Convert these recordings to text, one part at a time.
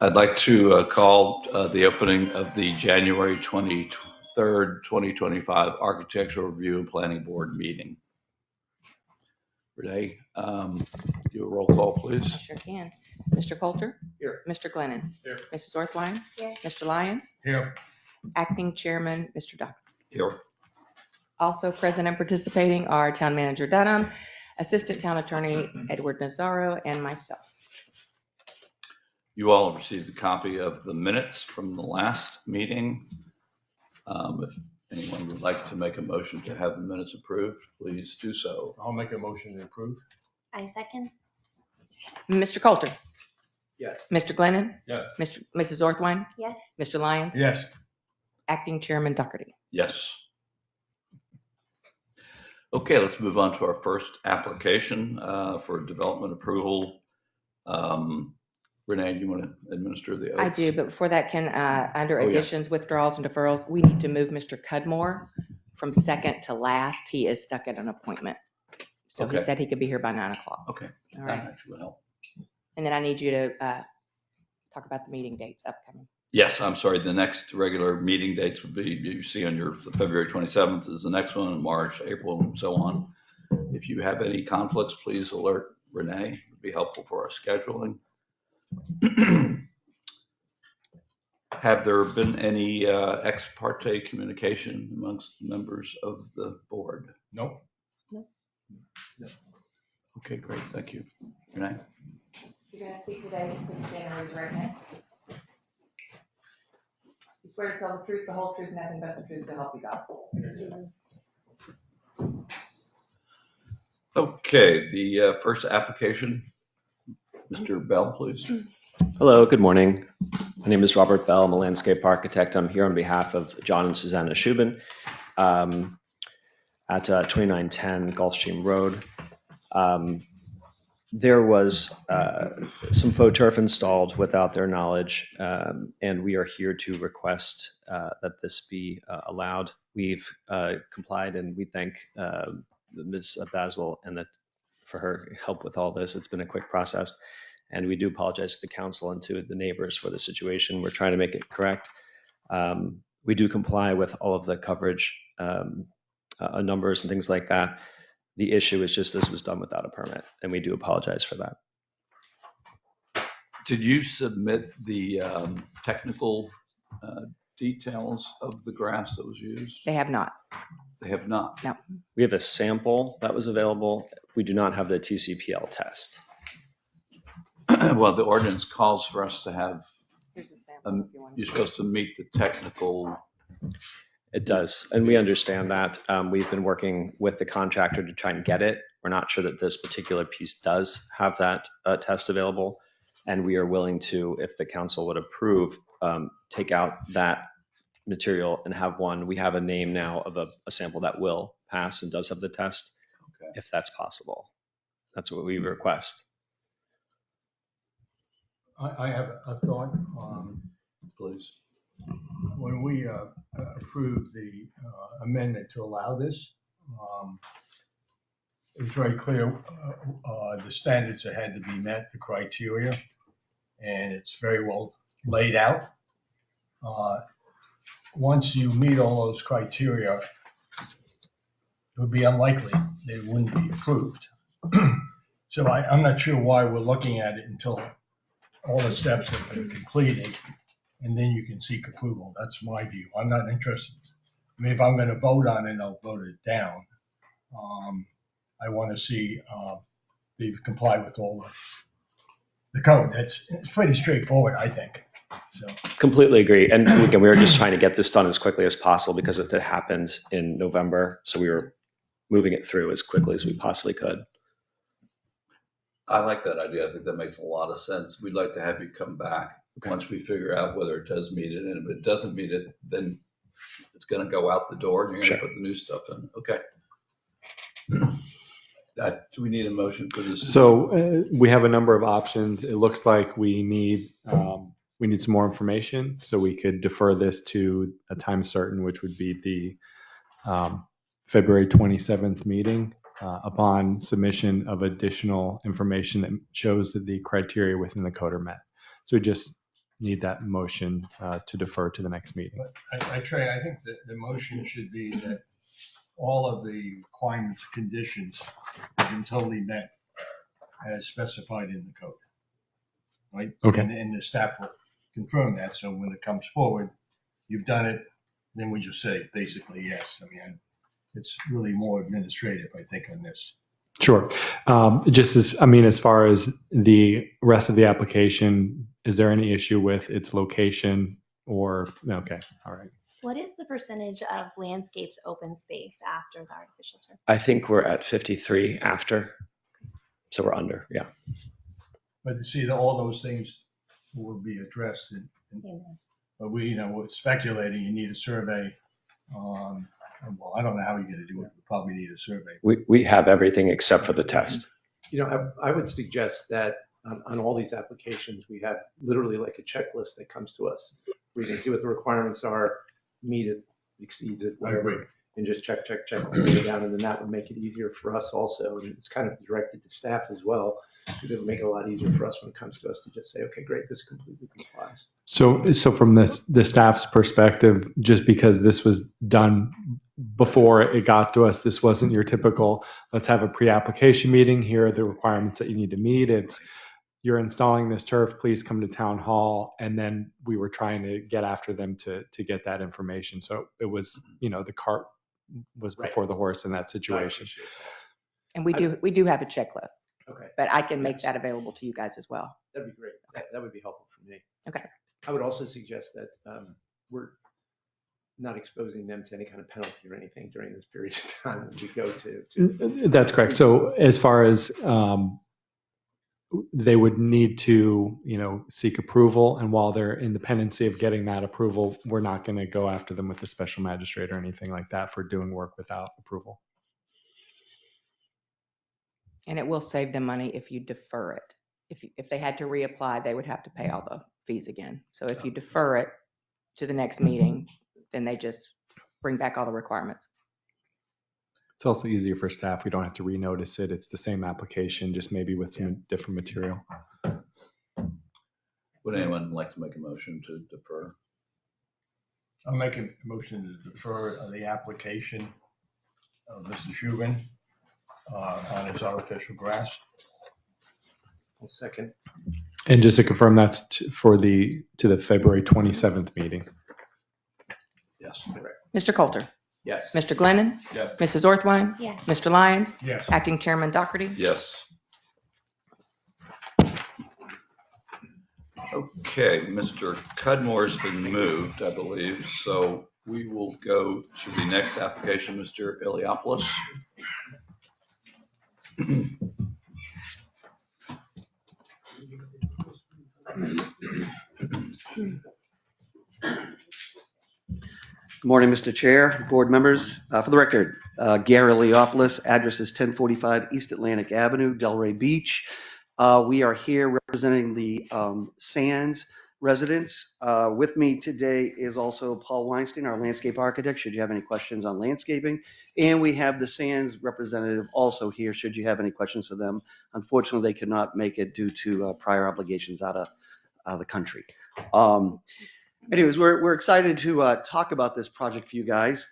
I'd like to call the opening of the January 23rd, 2025 Architectural Review and Planning Board meeting. Renee, do a roll call, please. I sure can. Mr. Coulter? Here. Mr. Glennon? Here. Mrs. Orthwine? Here. Mr. Lyons? Here. Acting Chairman, Mr. Docker. Here. Also present and participating are Town Manager Dunham, Assistant Town Attorney Edward Nazaro, and myself. You all have received a copy of the minutes from the last meeting. If anyone would like to make a motion to have the minutes approved, please do so. I'll make a motion to approve. I second. Mr. Coulter? Yes. Mr. Glennon? Yes. Mrs. Orthwine? Yes. Mr. Lyons? Yes. Acting Chairman Doherty. Yes. Okay, let's move on to our first application for development approval. Renee, you want to administer the oaths? I do, but before that, under Oh, yeah. additions, withdrawals, and deferrals, we need to move Mr. Cudmore from second to last. He is stuck at an appointment. So he Okay. said he could be here by 9 o'clock. Okay, All that right. actually will help. And then I need you to talk about the meeting dates upcoming. Yes, I'm sorry. The next regular meeting dates would be, you see on your February 27th is the next one, March, April, and so on. If you have any conflicts, please alert Renee. It would be helpful for our scheduling. Have there been any ex parte communication amongst the members of the board? Nope. Okay, great. Thank you. Renee? You're going to speak today, please stand and raise your right hand. You swear to tell the truth, the whole truth, nothing but the truth to help you God. Okay, the first application, Mr. Bell, please. Hello, good morning. My name is Robert Bell. I'm a landscape architect. I'm here on behalf of John and Susanna Shubin at 2910 Gulfstream Road. There was some faux turf installed without their knowledge, and we are here to request that this be allowed. We've complied, and we thank Ms. Basil and for her help with all this. It's been a quick process. And we do apologize to the council and to the neighbors for the situation. We're trying to make it correct. We do comply with all of the coverage numbers and things like that. The issue is just this was done without a permit, and we do apologize for that. Did you submit the technical details of the graphs that was used? They have not. They have not. No. We have a sample that was available. We do not have the TCPL test. Well, the ordinance calls for us to have, Here's a sample if you want. you're supposed to meet the technical. It does, and we understand that. We've been working with the contractor to try and get it. We're not sure that this particular piece does have that test available, and we are willing to, if the council would approve, take out that material and have one. We have a name now of a sample that will pass and does have the test, Okay. if that's possible. That's what we request. I have a thought. Please. When we approved the amendment to allow this, it was very clear the standards that had to be met, the criteria, and it's very well laid out. Once you meet all those criteria, it would be unlikely that it wouldn't be approved. So I'm not sure why we're looking at it until all the steps have been completed, and then you can seek approval. That's my view. I'm not interested. I mean, if I'm going to vote on it, I'll vote it down. I want to see they've complied with all the code. It's pretty straightforward, I think. So. Completely agree. And again, we were just trying to get this done as quickly as possible because it happened in November. So we were moving it through as quickly as we possibly could. I like that idea. I think that makes a lot of sense. We'd like to have you come back once we figure out whether it does meet it. And if it doesn't meet it, then it's going to go out the door and you're going to put the new stuff in. Okay. Do we need a motion for this? So we have a number of options. It looks like we need some more information, so we could defer this to a time certain, which would be the February 27th meeting upon submission of additional information that shows that the criteria within the code are met. So we just need that motion to defer to the next meeting. But Trey, I think that the motion should be that all of the requirements, conditions have been totally met as specified in the code. Right? Okay. And the staff will confirm that. So when it comes forward, you've done it, then we just say basically yes. I mean, it's really more administrative, I think, on this. Sure. As far as the rest of the application, is there any issue with its location or, okay, all right. What is the percentage of landscaped open space after the artificial turf? I think we're at 53 after, so we're under, yeah. But to see that all those things will be addressed. But we're speculating, you need a survey. Well, I don't know how you're going to do it. You probably need a survey. We have everything except for the test. I would suggest that on all these applications, we have literally like a checklist that comes to us. We can see what the requirements are, meet it, exceeds it, I agree. whatever, and just check, and get it down. And then that would make it easier for us also. And it's kind of directed to staff as well, because it would make it a lot easier for us when it comes to us to just say, okay, great, this completely complies. So from the staff's perspective, just because this was done before it got to us, this wasn't your typical, let's have a pre-application meeting. Here are the requirements that you need to meet. It's, you're installing this turf, please come to town hall. And then we were trying to get after them to get that information. So it was, the cart was before the horse in that situation. And we do have a checklist, Okay, but I can make that available to you guys as well. that'd be great. That would be helpful for me. Okay. I would also suggest that we're not exposing them to any kind of penalty or anything during this period of time when we go to. That's correct. So as far as they would need to, seek approval, and while they're in the pendency of getting that approval, we're not going to go after them with a special magistrate or anything like that for doing work without approval. And it will save them money if you defer it. If they had to reapply, they would have to pay all the fees again. So if you defer it to the next meeting, then they just bring back all the requirements. It's also easier for staff. We don't have to renotice it. It's the same application, just maybe with some different material. Would anyone like to make a motion to defer? I'll make a motion to defer the application of Mr. Shubin on his artificial grass. I'll second. And just to confirm, that's to the February 27th meeting. Yes. Mr. Coulter, Yes. Mr. Glennon, Yes. Mrs. Orthwine, Yes. Mr. Lyons, Yes. Acting Chairman Doherty. Yes. Okay, Mr. Cudmore's been moved, I believe, so we will go to the next application, Mr. Iliopoulos. Good morning, Mr. Chair, board members. For the record, Gary Leopoulos, address is 1045 East Atlantic Avenue, Delray Beach. We are here representing the Sands residents. With me today is also Paul Weinstein, our landscape architect, should you have any questions on landscaping. And we have the Sands representative also here, should you have any questions for them. Unfortunately, they could not make it due to prior obligations out of the country. Anyways, we're excited to talk about this project for you guys.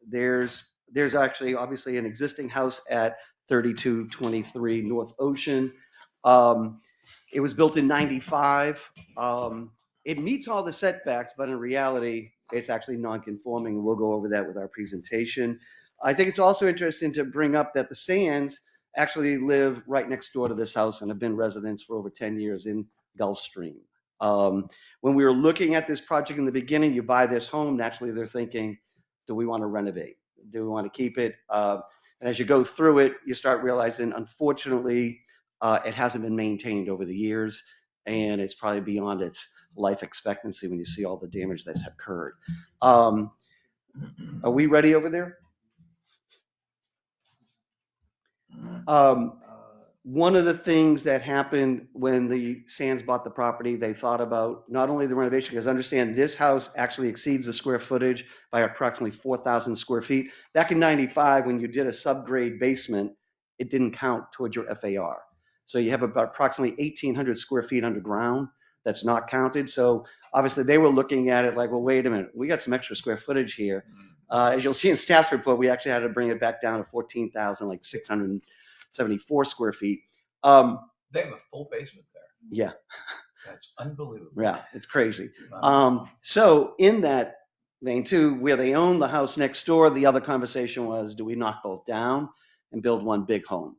There's actually obviously an existing house at 3223 North Ocean. It was built in 95. It meets all the setbacks, but in reality, it's actually non-conforming. We'll go over that with our presentation. I think it's also interesting to bring up that the Sands actually live right next door to this house and have been residents for over 10 years in Gulfstream. When we were looking at this project in the beginning, you buy this home, naturally they're thinking, do we want to renovate? Do we want to keep it? And as you go through it, you start realizing, unfortunately, it hasn't been maintained over the years, and it's probably beyond its life expectancy when you see all the damage that's occurred. Are we ready over there? One of the things that happened when the Sands bought the property, they thought about not only the renovation, because understand this house actually exceeds the square footage by approximately 4,000 square feet. Back in 95, when you did a subgrade basement, it didn't count towards your FAR. So you have about approximately 1,800 square feet underground. that's not counted. So obviously they were looking at it like, well, wait a minute, we got some extra square footage here. As you'll see in staff's report, we actually had to bring it back down to 14,674 square feet. They have a full basement there. Yeah. That's unbelievable. Yeah, it's crazy. So in that vein too, where they own the house next door, the other conversation was, do we knock both down and build one big home?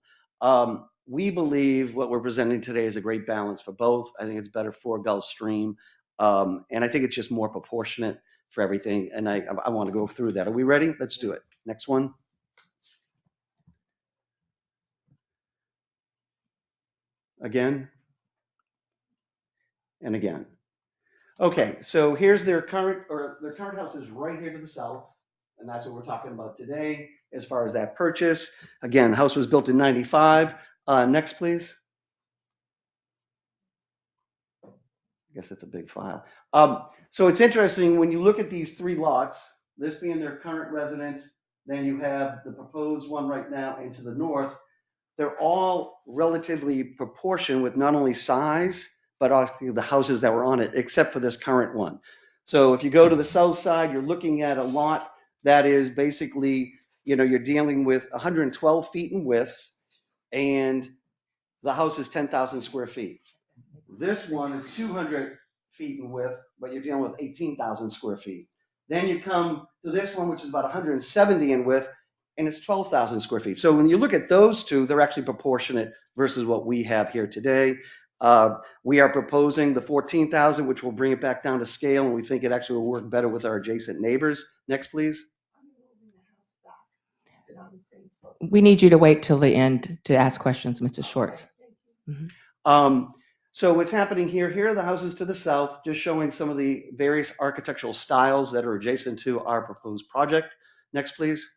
We believe what we're presenting today is a great balance for both. I think it's better for Gulfstream. And I think it's just more proportionate for everything. And I want to go through that. Are we ready? Let's do it. Next one. Again. And again. Okay, so here's their current house is right here to the south, and that's what we're talking about today as far as that purchase. Again, the house was built in 95. Next, please. I guess it's a big file. So it's interesting when you look at these three lots, this being their current residence, then you have the proposed one right now and to the north. They're all relatively proportioned with not only size, but also the houses that were on it, except for this current one. So if you go to the south side, you're looking at a lot that is basically, you're dealing with 112 feet in width, and the house is 10,000 square feet. This one is 200 feet in width, but you're dealing with 18,000 square feet. Then you come to this one, which is about 170 in width, and it's 12,000 square feet. So when you look at those two, they're actually proportionate versus what we have here today. We are proposing the 14,000, which will bring it back down to scale, and we think it actually will work better with our adjacent neighbors. Next, please. We need you to wait till the end to ask questions, Mr. Schwartz. So what's happening here are the houses to the south, just showing some of the various architectural styles that are adjacent to our proposed project. Next, please.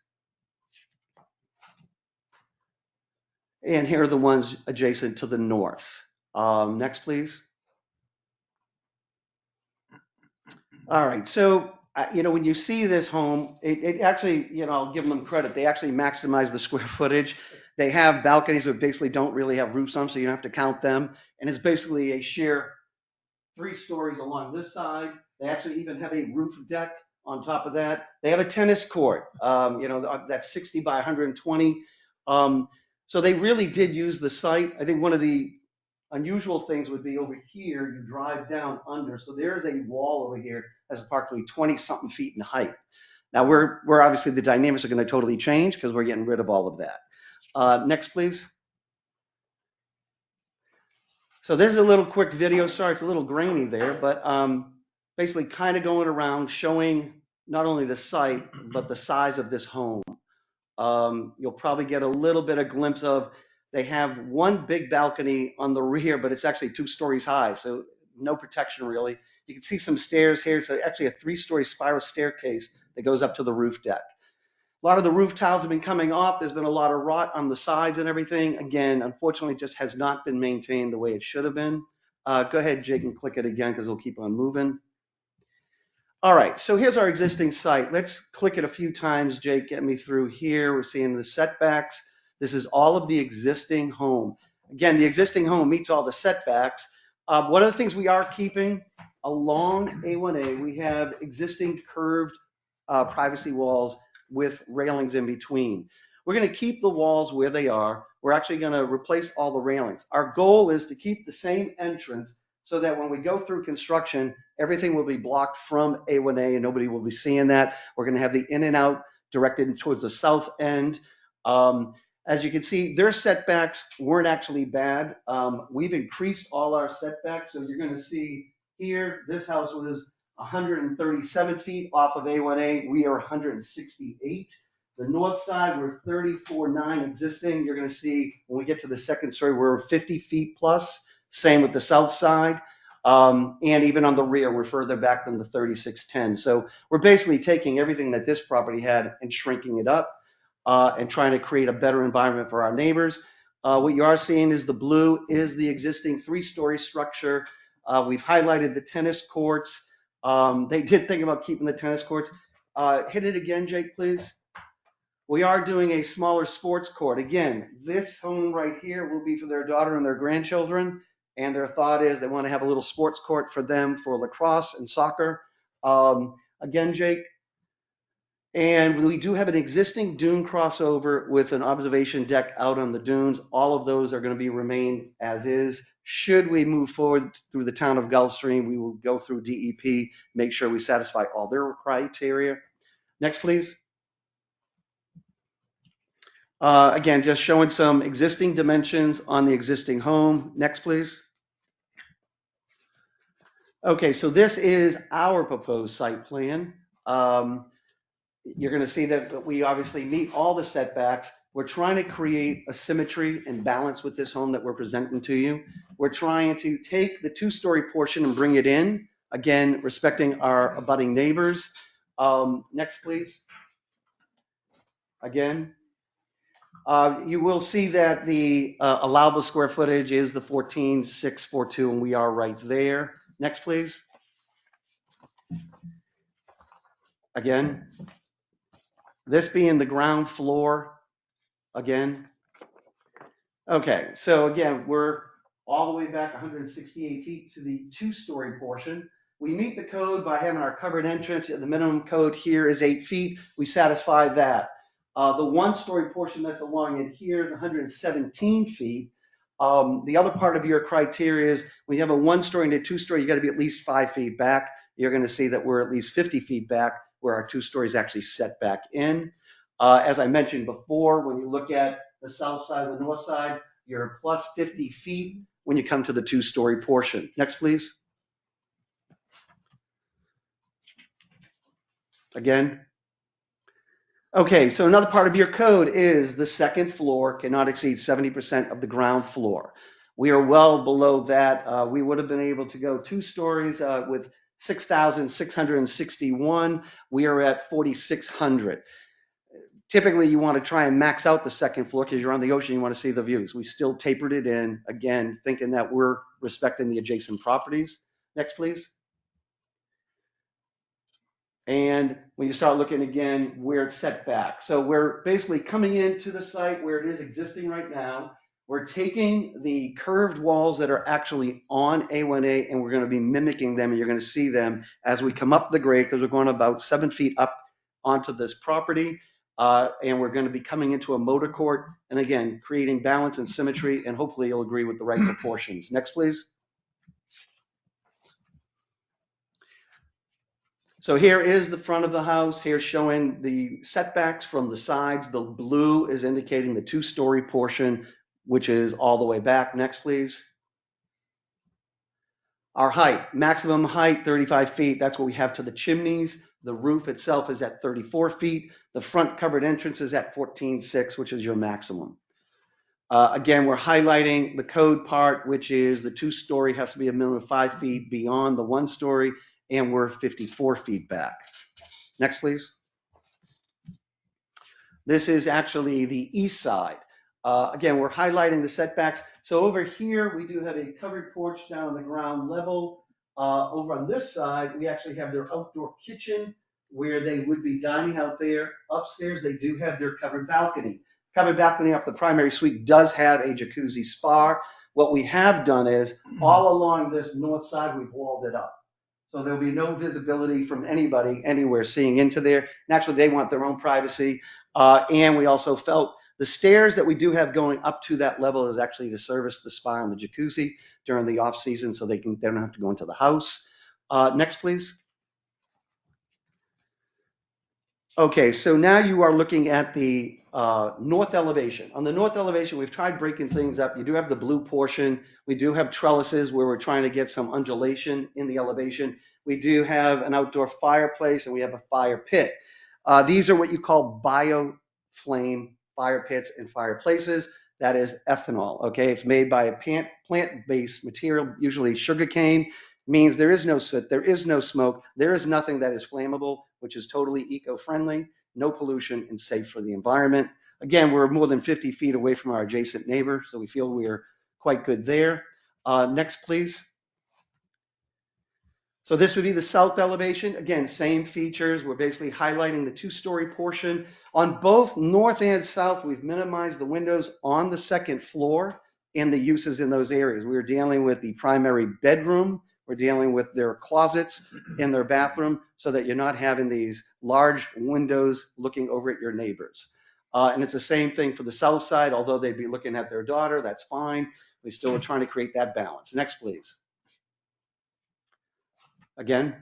And here are the ones adjacent to the north. Next, please. All right, so, when you see this home, it actually, I'll give them credit. They actually maximize the square footage. They have balconies that basically don't really have roofs on, so you don't have to count them. And it's basically a sheer 3 stories along this side. They actually even have a roof deck on top of that. They have a tennis court, that's 60 by 120. So they really did use the site. I think one of the unusual things would be over here, you drive down under. So there's a wall over here that's approximately 20 something feet in height. Now we're obviously the dynamics are going to totally change because we're getting rid of all of that. Next, please. So this is a little quick video. Sorry, it's a little grainy there, but basically kind of going around showing not only the site, but the size of this home. You'll probably get a little bit of glimpse of, they have one big balcony on the rear, but it's actually 2 stories high, so no protection really. You can see some stairs here. It's actually a 3-story spiral staircase that goes up to the roof deck. A lot of the roof tiles have been coming off. There's been a lot of rot on the sides and everything. Again, unfortunately, just has not been maintained the way it should have been. Go ahead, Jake, and click it again because we'll keep on moving. All right, so here's our existing site. Let's click it a few times, Jake, get me through here. We're seeing the setbacks. This is all of the existing home. Again, the existing home meets all the setbacks. One of the things we are keeping along A1A, we have existing curved privacy walls with railings in between. We're going to keep the walls where they are. We're actually going to replace all the railings. Our goal is to keep the same entrance so that when we go through construction, everything will be blocked from A1A and nobody will be seeing that. We're going to have the in and out directed towards the south end. As you can see, their setbacks weren't actually bad. We've increased all our setbacks. So you're going to see here, this house was 137 feet off of A1A. We are 168. The north side, we're 34.9 existing. You're going to see when we get to the second story, we're 50 feet plus. Same with the south side. And even on the rear, we're further back than the 3610. So we're basically taking everything that this property had and shrinking it up and trying to create a better environment for our neighbors. What you are seeing is the blue is the existing 3-story structure. We've highlighted the tennis courts. They did think about keeping the tennis courts. Hit it again, Jake, please. We are doing a smaller sports court. Again, this home right here will be for their daughter and their grandchildren. And their thought is they want to have a little sports court for them for lacrosse and soccer. Again, Jake, and we do have an existing dune crossover with an observation deck out on the dunes. All of those are going to be remain as is. Should we move forward through the town of Gulfstream, we will go through DEP, make sure we satisfy all their criteria. Next, please. Again, just showing some existing dimensions on the existing home. Next, please. Okay, so this is our proposed site plan. You're going to see that we obviously meet all the setbacks. We're trying to create a symmetry and balance with this home that we're presenting to you. We're trying to take the two-story portion and bring it in, again, respecting our abutting neighbors. Next, please. Again, you will see that the allowable square footage is the 14,642, and we are right there. Next, please. Again, this being the ground floor, again. Okay, so again, we're all the way back 168 feet to the two-story portion. We meet the code by having our covered entrance. The minimum code here is 8 feet. We satisfy that. The one-story portion that's along it here is 117 feet. The other part of your criteria is when you have a one-story and a two-story, you got to be at least 5 feet back. You're going to see that we're at least 50 feet back where our two stories actually set back in. As I mentioned before, when you look at the south side and the north side, you're plus 50 feet when you come to the two-story portion. Next, please. Again. Okay, so another part of your code is the second floor cannot exceed 70% of the ground floor. We are well below that. We would have been able to go 2 stories with 6,661. We are at 4,600. Typically, you want to try and max out the second floor because you're on the ocean, you want to see the views. We still tapered it in, again, thinking that we're respecting the adjacent properties. Next, please. And when you start looking again, where it's set back. So we're basically coming into the site where it is existing right now. We're taking the curved walls that are actually on A1A and we're going to be mimicking them, and you're going to see them as we come up the grade because we're going about 7 feet up onto this property. And we're going to be coming into a motor court and again, creating balance and symmetry, and hopefully you'll agree with the right proportions. Next, please. So here is the front of the house. Here showing the setbacks from the sides. The blue is indicating the two-story portion, which is all the way back. Next, please. Our height, maximum height, 35 feet. That's what we have to the chimneys. The roof itself is at 34 feet. The front covered entrance is at 14.6, which is your maximum. Again, we're highlighting the code part, which is the two-story has to be a minimum of 5 feet beyond the one-story, and we're 54 feet back. Next, please. This is actually the east side. Again, we're highlighting the setbacks. So over here, we do have a covered porch down on the ground level. Over on this side, we actually have their outdoor kitchen where they would be dining out there. Upstairs, they do have their covered balcony. Covered balcony off the primary suite does have a jacuzzi spa. What we have done is all along this north side, we've walled it up. So there'll be no visibility from anybody anywhere seeing into there. Naturally, they want their own privacy. And we also felt the stairs that we do have going up to that level is actually to service the spa and the jacuzzi during the off season, so they don't have to go into the house. Next, please. Okay, so now you are looking at the north elevation. On the north elevation, we've tried breaking things up. You do have the blue portion. We do have trellises where we're trying to get some undulation in the elevation. We do have an outdoor fireplace and we have a fire pit. These are what you call bioflame fire pits and fireplaces. That is ethanol, okay? It's made by a plant-based material, usually sugarcane. Means there is no soot, there is no smoke, there is nothing that is flammable, which is totally eco-friendly, no pollution, and safe for the environment. Again, we're more than 50 feet away from our adjacent neighbor, so we feel we are quite good there. Next, please. So this would be the south elevation. Again, same features. We're basically highlighting the two-story portion. On both north and south, we've minimized the windows on the second floor and the uses in those areas. We're dealing with the primary bedroom, we're dealing with their closets in their bathroom, so that you're not having these large windows looking over at your neighbors. And it's the same thing for the south side, although they'd be looking at their daughter, that's fine. We still are trying to create that balance. Next, please. Again.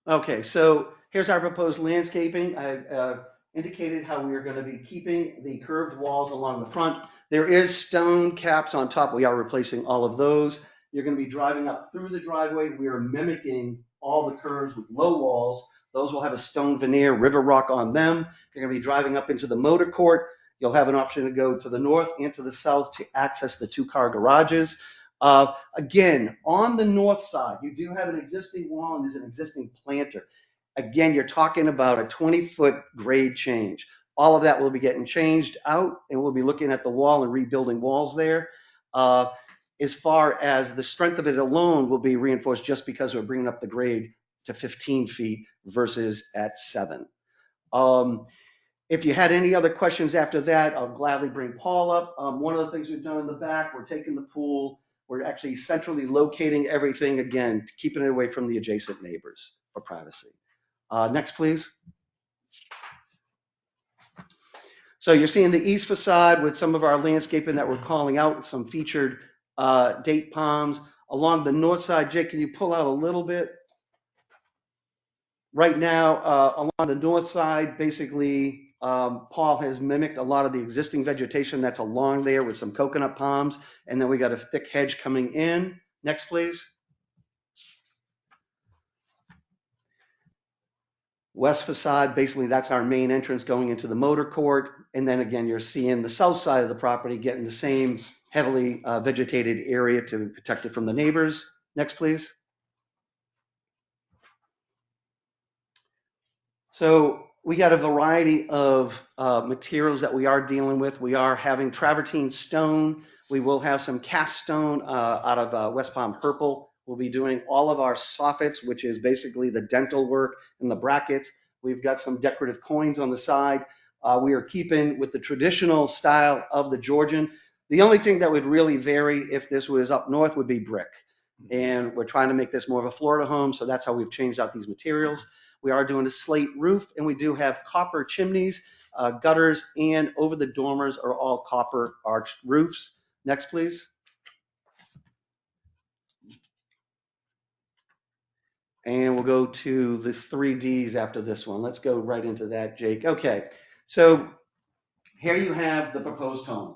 Okay, so here's our proposed landscaping. I indicated how we are going to be keeping the curved walls along the front. There is stone caps on top. We are replacing all of those. You're going to be driving up through the driveway. We are mimicking all the curves with low walls. Those will have a stone veneer, river rock on them. You're going to be driving up into the motor court. You'll have an option to go to the north and to the south to access the two-car garages. Again, on the north side, you do have an existing wall and there's an existing planter. Again, you're talking about a 20-foot grade change. All of that will be getting changed out, and we'll be looking at the wall and rebuilding walls there. As far as the strength of it alone will be reinforced just because we're bringing up the grade to 15 feet versus at 7. If you had any other questions after that, I'll gladly bring Paul up. One of the things we've done in the back, we're taking the pool, we're actually centrally locating everything, again, keeping it away from the adjacent neighbors for privacy. Next, please. So you're seeing the east facade with some of our landscaping that we're calling out, some featured date palms. Along the north side, Jake, can you pull out a little bit? Right now, along the north side, basically, Paul has mimicked a lot of the existing vegetation that's along there with some coconut palms, and then we got a thick hedge coming in. Next, please. West facade, basically that's our main entrance going into the motor court. And then again, you're seeing the south side of the property getting the same heavily vegetated area to protect it from the neighbors. Next, please. So we got a variety of materials that we are dealing with. We are having travertine stone. We will have some cast stone out of West Palm purple. We'll be doing all of our soffits, which is basically the dental work and the brackets. We've got some decorative coins on the side. We are keeping with the traditional style of the Georgian. The only thing that would really vary if this was up north would be brick. And we're trying to make this more of a Florida home, so that's how we've changed out these materials. We are doing a slate roof, and we do have copper chimneys, gutters, and over the dormers are all copper arched roofs. Next, please. And we'll go to the 3Ds after this one. Let's go right into that, Jake. Okay, so here you have the proposed home.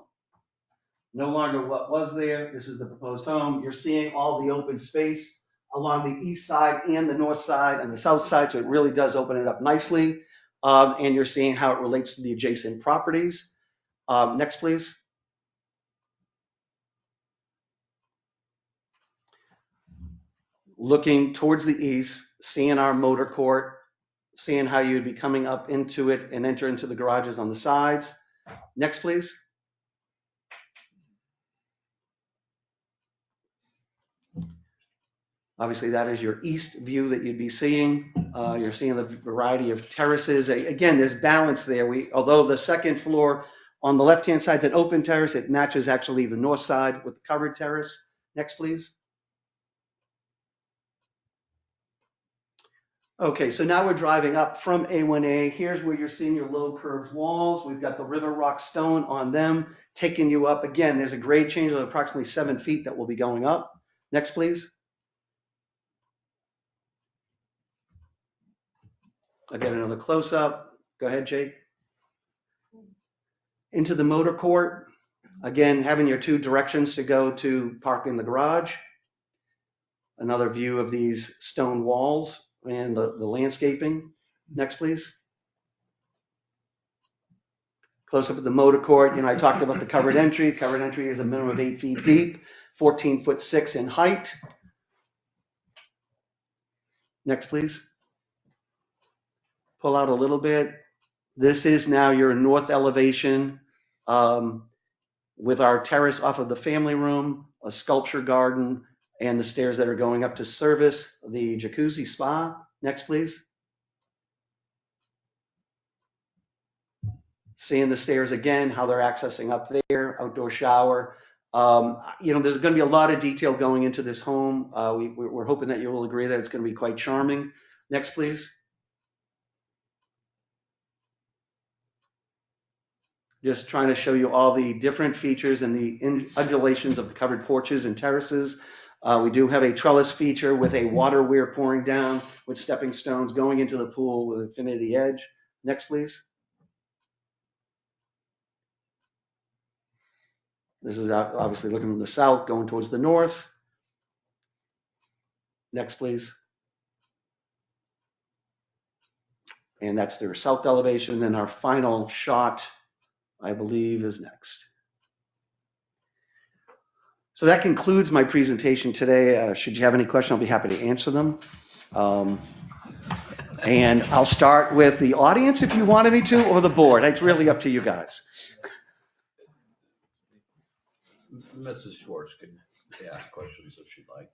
No longer what was there. This is the proposed home. You're seeing all the open space along the east side and the north side and the south side, so it really does open it up nicely. And you're seeing how it relates to the adjacent properties. Next, please. Looking towards the east, seeing our motor court, seeing how you'd be coming up into it and enter into the garages on the sides. Next, please. Obviously, that is your east view that you'd be seeing. You're seeing the variety of terraces. Again, there's balance there. Although the second floor on the left-hand side is an open terrace, it matches actually the north side with the covered terrace. Next, please. Okay, so now we're driving up from A1A. Here's where you're seeing your low curved walls. We've got the river rock stone on them, taking you up. Again, there's a grade change of approximately 7 feet that will be going up. Next, please. Again, another close up. Go ahead, Jake. Into the motor court. Again, having your 2 directions to go to park in the garage. Another view of these stone walls and the landscaping. Next, please. Close up at the motor court. You know, I talked about the covered entry. Covered entry is a minimum of 8 feet deep, 14'6" in height. Next, please. Pull out a little bit. This is now your north elevation with our terrace off of the family room, a sculpture garden, and the stairs that are going up to service the jacuzzi spa. Next, please. seeing the stairs again, how they're accessing up there, outdoor shower. There's going to be a lot of detail going into this home. We're hoping that you will agree that it's going to be quite charming. Next, please. Just trying to show you all the different features and the undulations of the covered porches and terraces. We do have a trellis feature with a water weir pouring down with stepping stones going into the pool with infinity edge. Next, please. This is obviously looking from the south, going towards the north. Next, please. And that's their south elevation. And our final shot, I believe, is next. So that concludes my presentation today. Should you have any questions, I'll be happy to answer them. And I'll start with the audience if you wanted me to, or the board. It's really up to you guys. Mrs. Schwartz can ask questions if she'd like.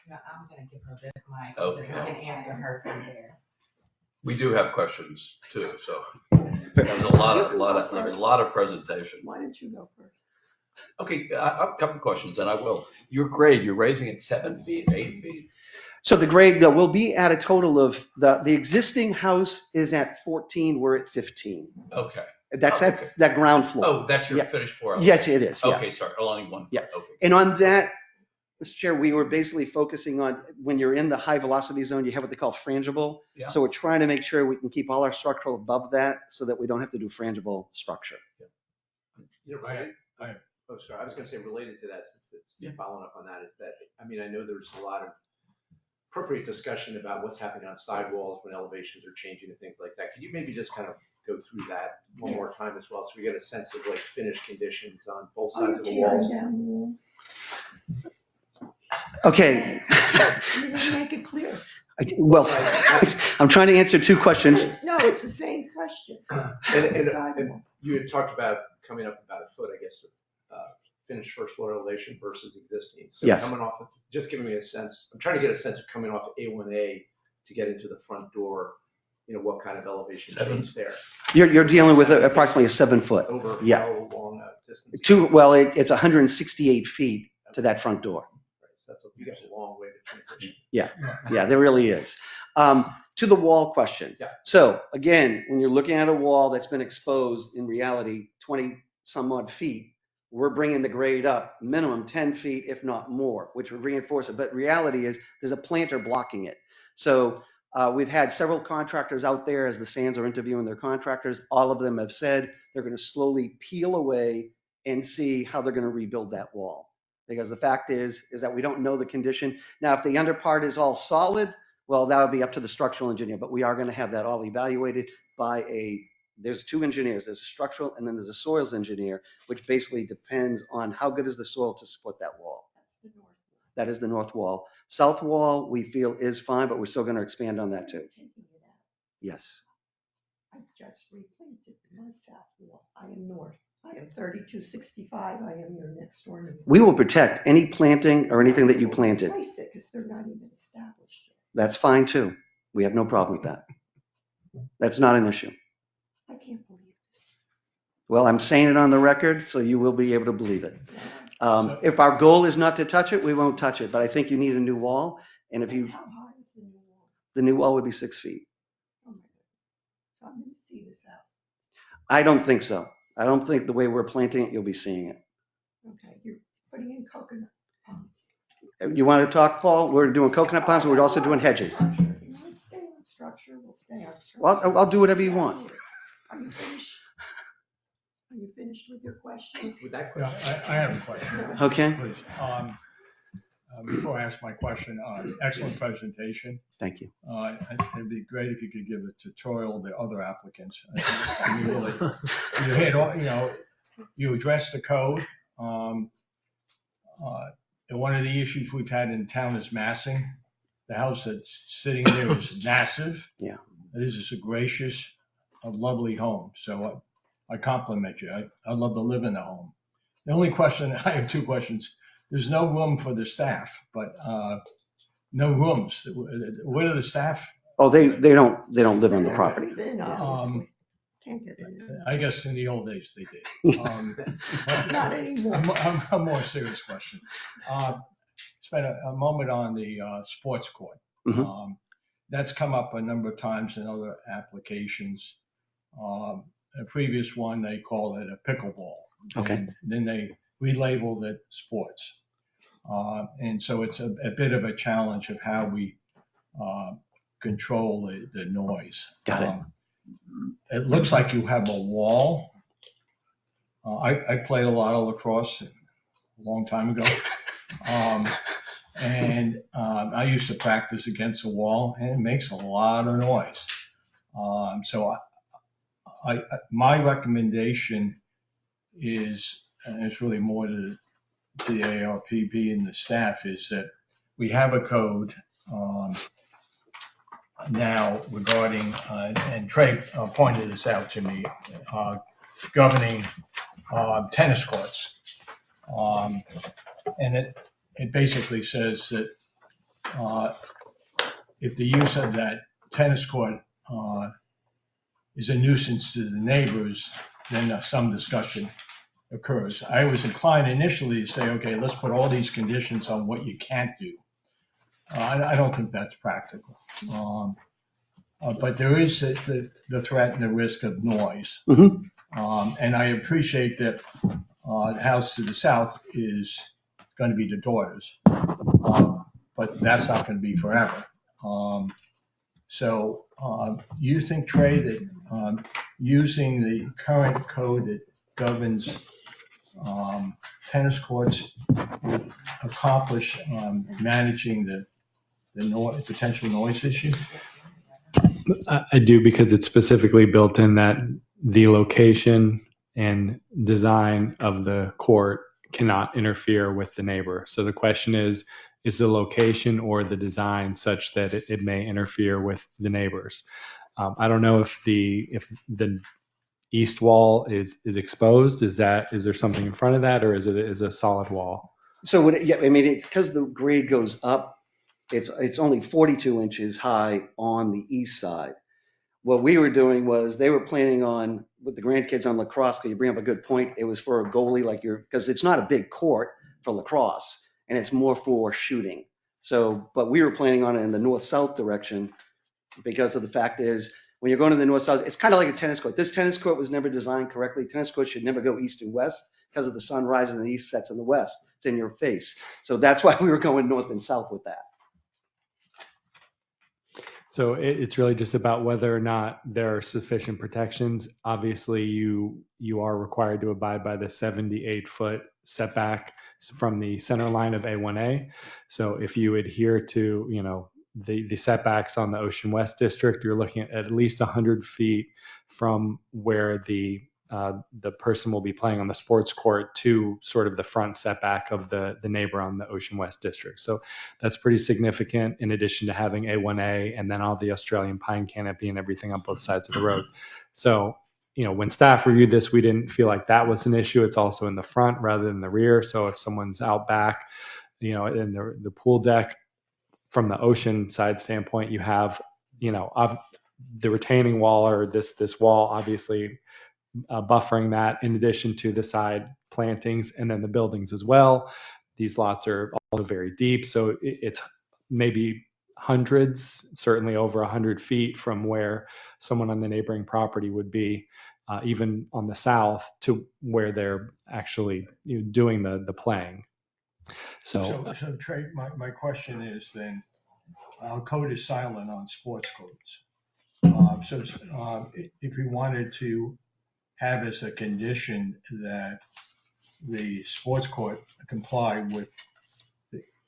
No, I'm gonna give her this mic so that we can answer her from there. We do have questions too, so there's a lot of presentation. Why didn't you go first? Okay, I have a couple of questions, and I will. Your grade, you're raising it 7 feet, 8 feet? So the grade will be at a total of, the existing house is at 14, we're at 15. Okay. That's okay. that ground floor. Oh, that's your Yeah. finished floor? Yes, it is. Yeah. Okay, sorry, only one. Yeah. Okay. And on that, Mr. Chair, we were basically focusing on when you're in the high velocity zone, you have what they call frangible. Yeah. So we're trying to make sure we can keep all our structural above that so that we don't have to do frangible structure. Oh, sorry, I was gonna say related to that, since it's following up on that, is that, I mean, I know there's a lot of appropriate discussion about what's happening on sidewalls when elevations are changing and things like that. Could you maybe just kind of go through that one more time as well, so we get a sense of like finished conditions on both sides of the walls? Down the walls. Okay. You didn't make it clear. Well, I'm trying to answer two questions. No, it's the same question. And you had talked about coming up about a foot, I guess, finished first floor elevation versus existing. So Yes. coming off of, just giving me a sense, I'm trying to get a sense of coming off of A1A to get into the front door, what kind of elevation change there? You're dealing with approximately a 7 foot. Over Yeah. how long a distance? It's 168 feet to that front door. So you got a long way to transition. Yeah, there really is. To the wall question. Yeah. So again, when you're looking at a wall that's been exposed, in reality, 20 some odd feet, we're bringing the grade up minimum 10 feet, if not more, which would reinforce it. But reality is there's a planter blocking it. So we've had several contractors out there as the Sands are interviewing their contractors. All of them have said they're going to slowly peel away and see how they're going to rebuild that wall. Because the fact is that we don't know the condition. Now, if the under part is all solid, well, that would be up to the structural engineer, but we are going to have that all evaluated by there's two engineers. There's a structural and then there's a soils engineer, which basically depends on how good is the soil to support that wall. That's the north wall. That is the north wall. South wall, we feel is fine, but we're still going to expand on that too. Taking it out. Yes. I just replanted my south wall. I am north. I am 3265. I am your next door neighbor. We will protect any planting or anything that you planted. Replace it because they're not even established yet. That's fine too. We have no problem with that. That's not an issue. I can't believe it. Well, I'm saying it on the record, so you will be able to believe it. If our goal is not to touch it, we won't touch it. But I think you need a new wall. And if you, How high is the new wall? the new wall would be 6 feet. Oh my God. So I'm going to see this house. I don't think so. I don't think the way we're planting it, you'll be seeing it. Okay, you're putting in coconut palms. You want to talk, Paul? We're doing coconut palms, and we're also doing hedges. Structure. If you want to stay on structure, we'll stay on structure. Well, I'll do whatever you want. Are you finished? Are you finished with your questions? With that Yeah, question. I have a question. Okay, Please. Before I ask my question, excellent presentation. thank you. It'd be great if you could give a tutorial to the other applicants. You really, you hit all, you addressed the code. And one of the issues we've had in town is massing. The house that's sitting there is massive. Yeah. This is a gracious, a lovely home. So I compliment you. I'd love to live in a home. The only question, I have two questions. There's no room for the staff, but no rooms. Where are the staff? Oh, they don't live on the property. Been, obviously. Can't get in. I guess in the old days they did. Not anymore. A more serious question. Spent a moment on the sports court. Mhm. That's come up a number of times in other applications. A previous one, they called it a pickleball. Okay. And then they relabeled it sports. And so it's a bit of a challenge of how we control the noise. Got it. It looks like you have a wall. I played a lot of lacrosse a long time ago. And I used to practice against a wall, and it makes a lot of noise. So my recommendation is, and it's really more to the ARPB and the staff, is that we have a code now regarding, and Trey pointed this out to me, governing tennis courts. And it basically says that if the use of that tennis court is a nuisance to the neighbors, then some discussion occurs. I was inclined initially to say, okay, let's put all these conditions on what you can't do. I don't think that's practical. But there is the threat and the risk of noise. Mhm. And I appreciate that the house to the south is going to be the daughter's, but that's not going to be forever. So you think, Trey, that using the current code that governs tennis courts would accomplish managing the potential noise issue? I do, because it's specifically built in that the location and design of the court cannot interfere with the neighbor. So the question is the location or the design such that it may interfere with the neighbors? I don't know if the east wall is exposed. Is there something in front of that, or is it a solid wall? So yeah, I mean, because the grade goes up, it's only 42 inches high on the east side. What we were doing was they were planning on, with the grandkids on lacrosse, because you bring up a good point, it was for a goalie because it's not a big court for lacrosse, and it's more for shooting. So, but we were planning on it in the north-south direction, because of the fact is, when you're going to the north-south, it's kind of like a tennis court. This tennis court was never designed correctly. Tennis courts should never go east and west, because of the sun rises in the east, sets in the west. It's in your face. So that's why we were going north and south with that. So it's really just about whether or not there are sufficient protections. Obviously, you are required to abide by the 78-foot setback from the center line of A1A. So if you adhere to, the setbacks on the Ocean West District, you're looking at least 100 feet from where the person will be playing on the sports court to sort of the front setback of the neighbor on the Ocean West District. So that's pretty significant, in addition to having A1A and then all the Australian pine canopy and everything on both sides of the road. So, when staff reviewed this, we didn't feel like that was an issue. It's also in the front rather than the rear. So if someone's out back, in the pool deck, from the ocean side standpoint, you have, the retaining wall, or this wall, obviously buffering that, in addition to the side plantings and then the buildings as well. These lots are also very deep, so it's maybe hundreds, certainly over 100 feet from where someone on the neighboring property would be, even on the south, to where they're actually doing the playing. So Trey, my question is then, our code is silent on sports codes. So if we wanted to have as a condition that the sports court comply with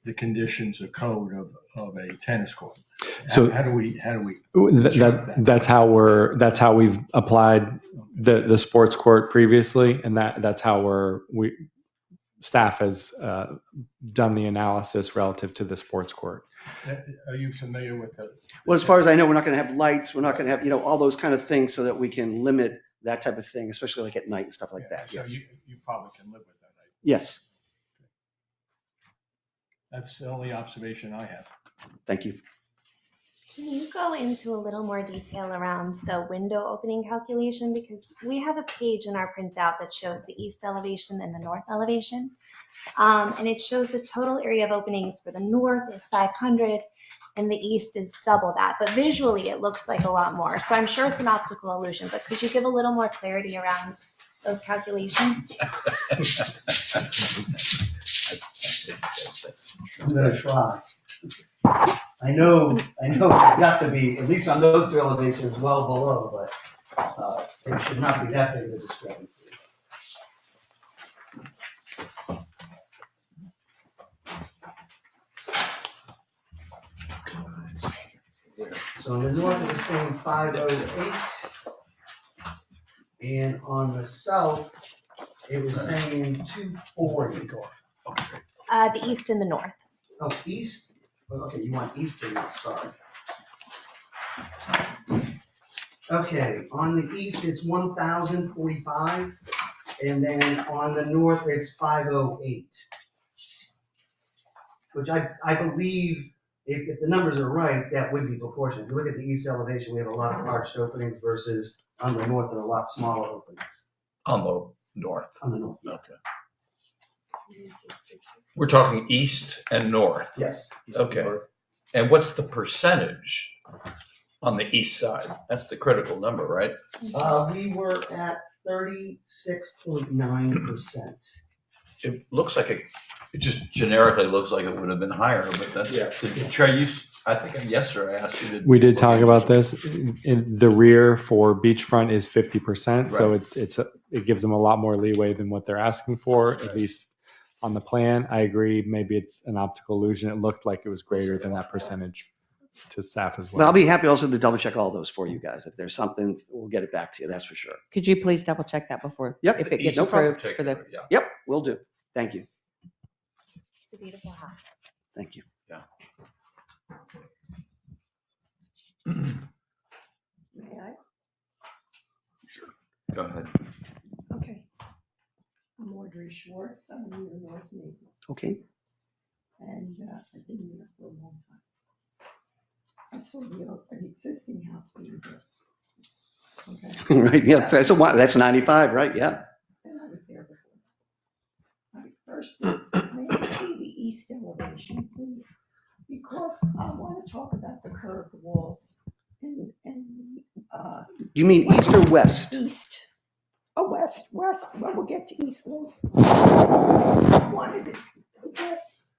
the conditions of code of a tennis court, So how do we that's how we've applied the sports court previously, and that's how staff has done the analysis relative to the sports court. Are you familiar with that? Well, as far as I know, we're not going to have lights. We're not going to have, all those kind of things, so that we can limit that type of thing, especially like at night and stuff like that. So Yes. you probably can live with that. Yes. That's the only observation I have. Thank you. Can you go into a little more detail around the window opening calculation? Because we have a page in our printout that shows the east elevation and the north elevation. And it shows the total area of openings for the north is 500 and the east is double that. But visually, it looks like a lot more. So I'm sure it's an optical illusion, but could you give a little more clarity around those calculations? I'm gonna try. I know it's got to be, at least on those two elevations, well below, but it should not be that big of a discrepancy. So on the north it was saying 508, and on the south, it was saying 240. The east and the north. Oh, east? Okay, you want east and north, sorry. Okay, on the east, it's 1,045, and then on the north, it's 508. Which I believe, if the numbers are right, that would be proportionate. If you look at the east elevation, we have a lot of arched openings versus on the north, there are a lot smaller openings. On the north. On the north, Okay. We're talking east and north. yes. Okay. And what's the percentage on the east side? That's the critical number, right? We were at 36.9%. It looks like it just generically looks like it would have been higher, but that's, Trey, I think yesterday I asked you to. We did talk about this. In the rear for beachfront is 50%, so it gives them a lot more leeway than what they're asking for, at least on the plan. I agree, maybe it's an optical illusion. It looked like it was greater than that percentage to staff as But well. I'll be happy also to double check all those for you guys. If there's something, we'll get it back to you, that's for sure. Could you please double check that before? Yep. If it gets No problem. approved for the, Yeah. Yep, will do. Thank you. It's a beautiful house. Thank you. May I? Go ahead. Okay. I'm Audrey Schwartz. I'm in the North Maple, Okay. and I've been here for a long time. I saw an existing house being built. Okay. Right, yeah, that's 95, right, yeah. And I was there before. All right, first, may I see the east elevation, please? Because I want to talk about the curved walls and You mean east or west? east. Oh, west, well, we'll get to east later. I wanted it west,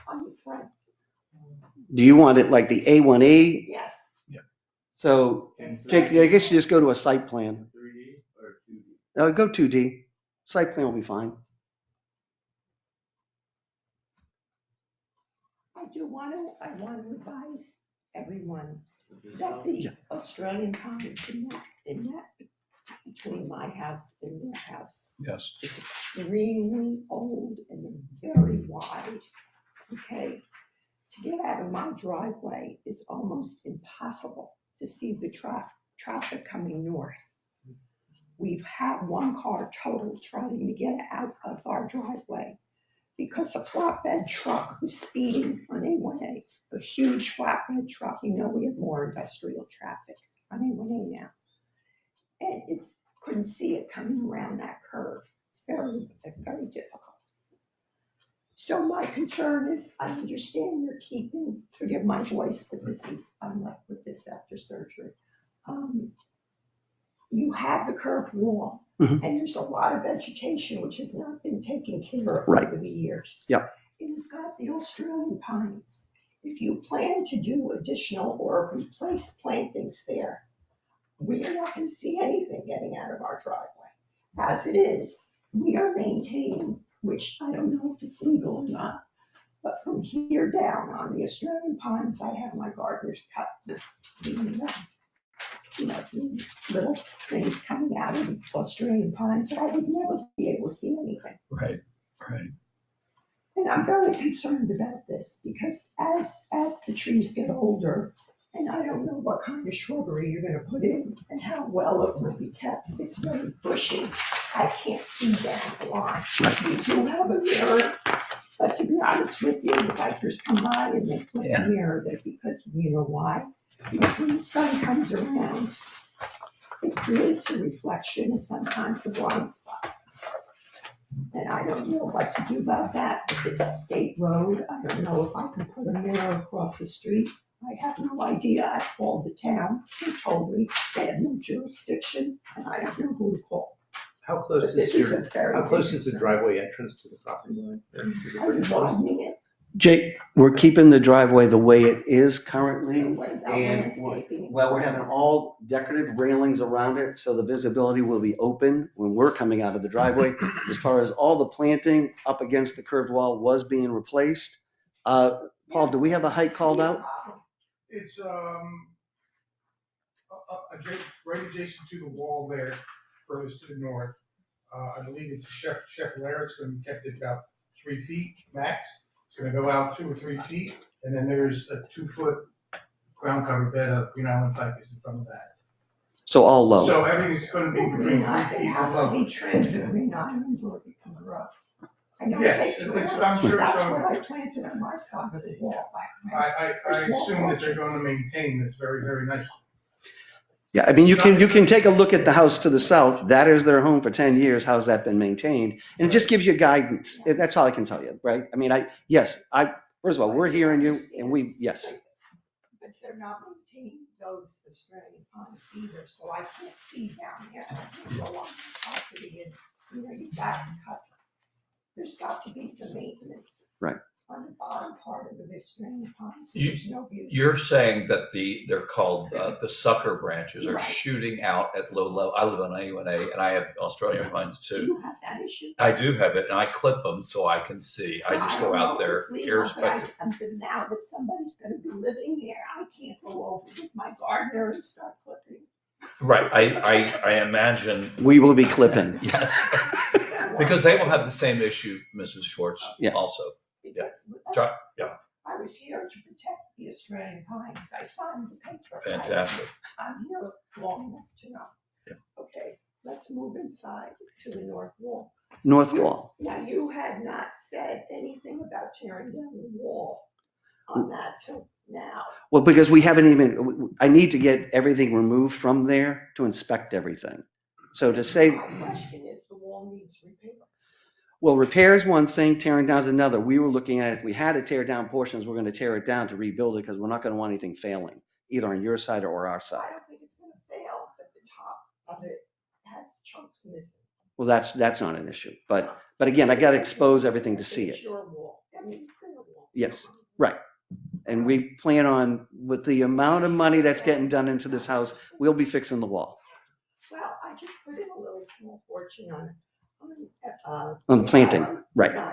on the front, Do you want it like the A1A? yes. So, Jake, I guess you just go to a site plan. 3D or 2D? Go 2D. Site plan will be fine. I want to advise everyone that the Australian Pines in that between my house and their house Yes. is extremely old and very wide. Okay, to get out of my driveway is almost impossible to see the traffic coming north. We've had one car totaled trying to get out of our driveway because a flatbed truck was speeding on A1A, a huge flatbed truck. You know, we have more industrial traffic on A1A now. And couldn't see it coming around that curve. It's very, very difficult. So my concern is, I understand you're keeping, forgive my voice, but I'm left with this after surgery. You have the curved wall, and there's a lot of vegetation which has not been taken care of over the years. Yep. And you've got the Australian pines. If you plan to do additional or replace plantings there, we are not going to see anything getting out of our driveway. As it is, we are maintaining, which I don't know if it's legal or not, but from here down on the Australian pines, I have my gardeners cut the little things coming out of the Australian pines, so I would never be able to see anything. Right. And I'm very concerned about this because as the trees get older, and I don't know what kind of shrubbery you're going to put in and how well it will be kept. It's very bushy. I can't see down the line. We do have a mirror But to be honest with you, the bikers come by and they flip the mirror there because you know why? Because when the sun comes around, it creates a reflection and sometimes a blind spot. And I don't know what to do about that. If it's a state road, I don't know if I can put a mirror across the street. I have no idea. I called the town. They told me they have no jurisdiction and I don't know who to call. How close But this is a very how close is the big driveway entrance to the property line? Is it Are very you close? widening it? Jake, we're keeping the driveway the way it is currently. And what about And, landscaping? well, we're having all decorative railings around it, so the visibility will be open when we're coming out of the driveway. As far as all the planting up against the curved wall was being replaced. Paul, do we have a height called out? It's, right adjacent to the wall there, furthest to the north. I believe it's Chef Lair. It's gonna be kept at about 3 feet max. It's gonna go out 2 or 3 feet, and then there's a 2-foot ground cover bed of Green Island ficus in front of that. So all low. So everything's gonna be between 3 It feet has to above. be trimmed to Green Island or it can grow. I know it Yes, takes it's- forever, I'm sure but it's that's gonna- what I planted on my side of the wall. I assume that they're gonna maintain this very, very nicely. Yeah, I mean, you can take a look at the house to the south. That is their home for 10 years. How's that been maintained? And it just gives you guidance. That's all I can tell you, right? I mean, first of all, we're hearing you and yes. But they're not maintaining those Australian pines either, so I can't see down there. I can't go on the property and, you've got to cut. There's got to be some maintenance. Right. On the bottom part of the Australian pines, so You- there's no view. You're saying that they're called the sucker branches are Right. shooting out at low level. I live on A1A and I have Australian pines Do too. you have that issue? I do have it and I clip them so I can see. I just go don't out know if there it's legal, but irrespective. but now that somebody's gonna be living there, I can't go over with my gardener and start clipping. Right, I imagine, We will be clipping. yes. Because they will have the same issue, Mrs. Schwartz, Yeah. also. Because Yeah, I was here to protect the Australian pines. I signed the paper. fantastic. I'm here long enough to know. Yeah. Okay, let's move inside to the north wall. North wall. Now, you had not said anything about tearing down the wall on that till now. Well, because I need to get everything removed from there to inspect everything. So to say, My question is, the wall needs repair. well, repair is one thing, tearing down is another. We were looking at, if we had to tear down portions, we're going to tear it down to rebuild it because we're not going to want anything failing, either on your side or our I side. don't think it's gonna fail, but the top of it has chunks missing. Well, that's not an issue. But again, I got to expose everything to see it. It's your wall. I mean, it's their wall. Yes, right. And we plan on, with the amount of money that's getting done into this house, we'll be fixing the wall. Well, I just put in a little small fortune on On the planting, right. Green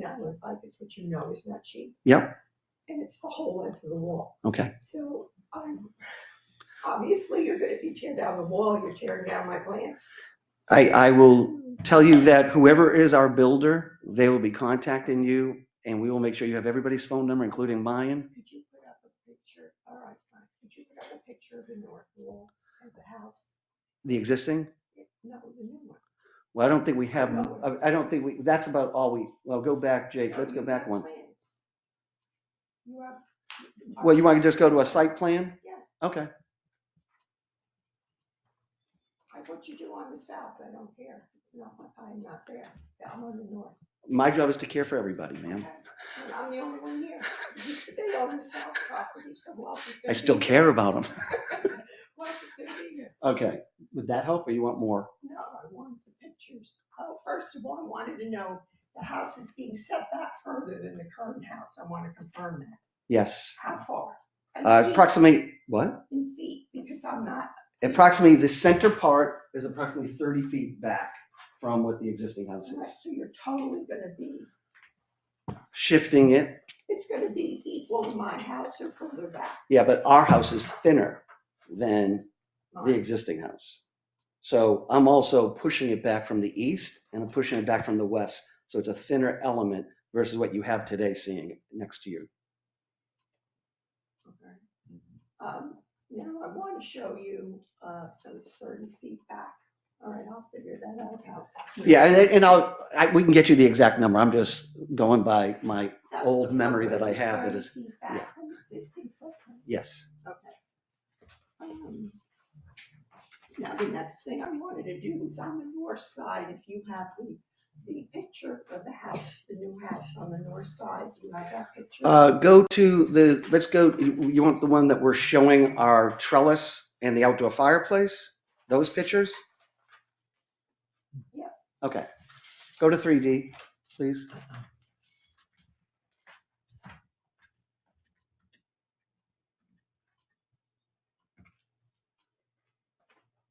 Island ficus, which you know is not cheap. Yep, And it's the whole length of the wall. okay. So, obviously, you're gonna, if you tear down the wall, you're tearing down my plants. I will tell you that whoever is our builder, they will be contacting you and we will make sure you have everybody's phone number, including mine. Could you put up a picture? All right, fine. Could you put up a picture of the north wall of the house? The existing? No, the new one. Well, I don't think we have, that's about all well, go back, Jake, let's go You back have one. plans. You have. Well, you want to just go to a site plan? Yes, Okay. what you do on the south, I don't care. No, I'm not there. I'm on the north. My job is to care for everybody, ma'am. Okay. And I'm the only one here. They own the south property, so who else is gonna I still be care here? about them. Who else is gonna be here? Okay, would that help or you want more? No, I want the pictures. Oh, first of all, I wanted to know the house is being set back further than the current house. I want to confirm that. Yes. How far? And feet. Approximately, what? In feet, because I'm not. Approximately, the center part is approximately 30 feet back from what the existing house Right, is. so you're totally gonna be, Shifting it, it's gonna be equal to my house or further back. yeah, but our house is thinner than the Mine. existing house. So I'm also pushing it back from the east and I'm pushing it back from the west. So it's a thinner element versus what you have today seeing next to you. Okay. Now I want to show you, so it's 30 feet back. All right, I'll figure that out how. Yeah, and we can get you the exact number. I'm just going by my That's old the memory that I footprint, have that 30 is, feet back from existing footprint. yes. Okay. Now, the next thing I wanted to do was on the north side, if you have the picture of the house, the new house on the north side, do you have that picture? Let's go, you want the one that we're showing our trellis and the outdoor fireplace? Those pictures? Yes. Okay. Go to 3D, please.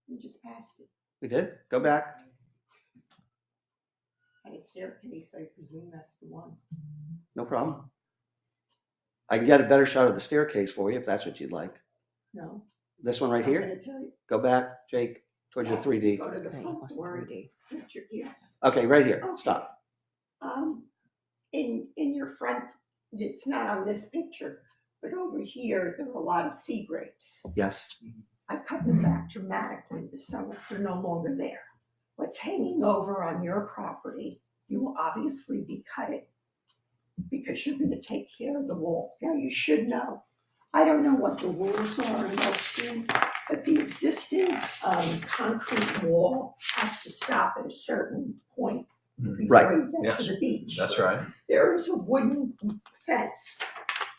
You just passed it. We did? Go back. And a staircase, I presume that's the one. No problem. I can get a better shot of the staircase for you if that's what you'd like. No. This one right I'm here? gonna tell you. Go back, Jake, towards your 3D. Go to the I think he front wants door 3D. picture here. Okay, right here. Okay. Stop. In your front, it's not on this picture, but over here, there are a lot of sea grapes. Yes. I cut them back dramatically this summer. They're no longer there. What's hanging over on your property, you will obviously be cutting because you're gonna take care of the wall. Now, you should know, I don't know what the rules are in Gulfstream, but the existing concrete wall has to stop at a certain point before you get to the beach. That's right. There is a wooden fence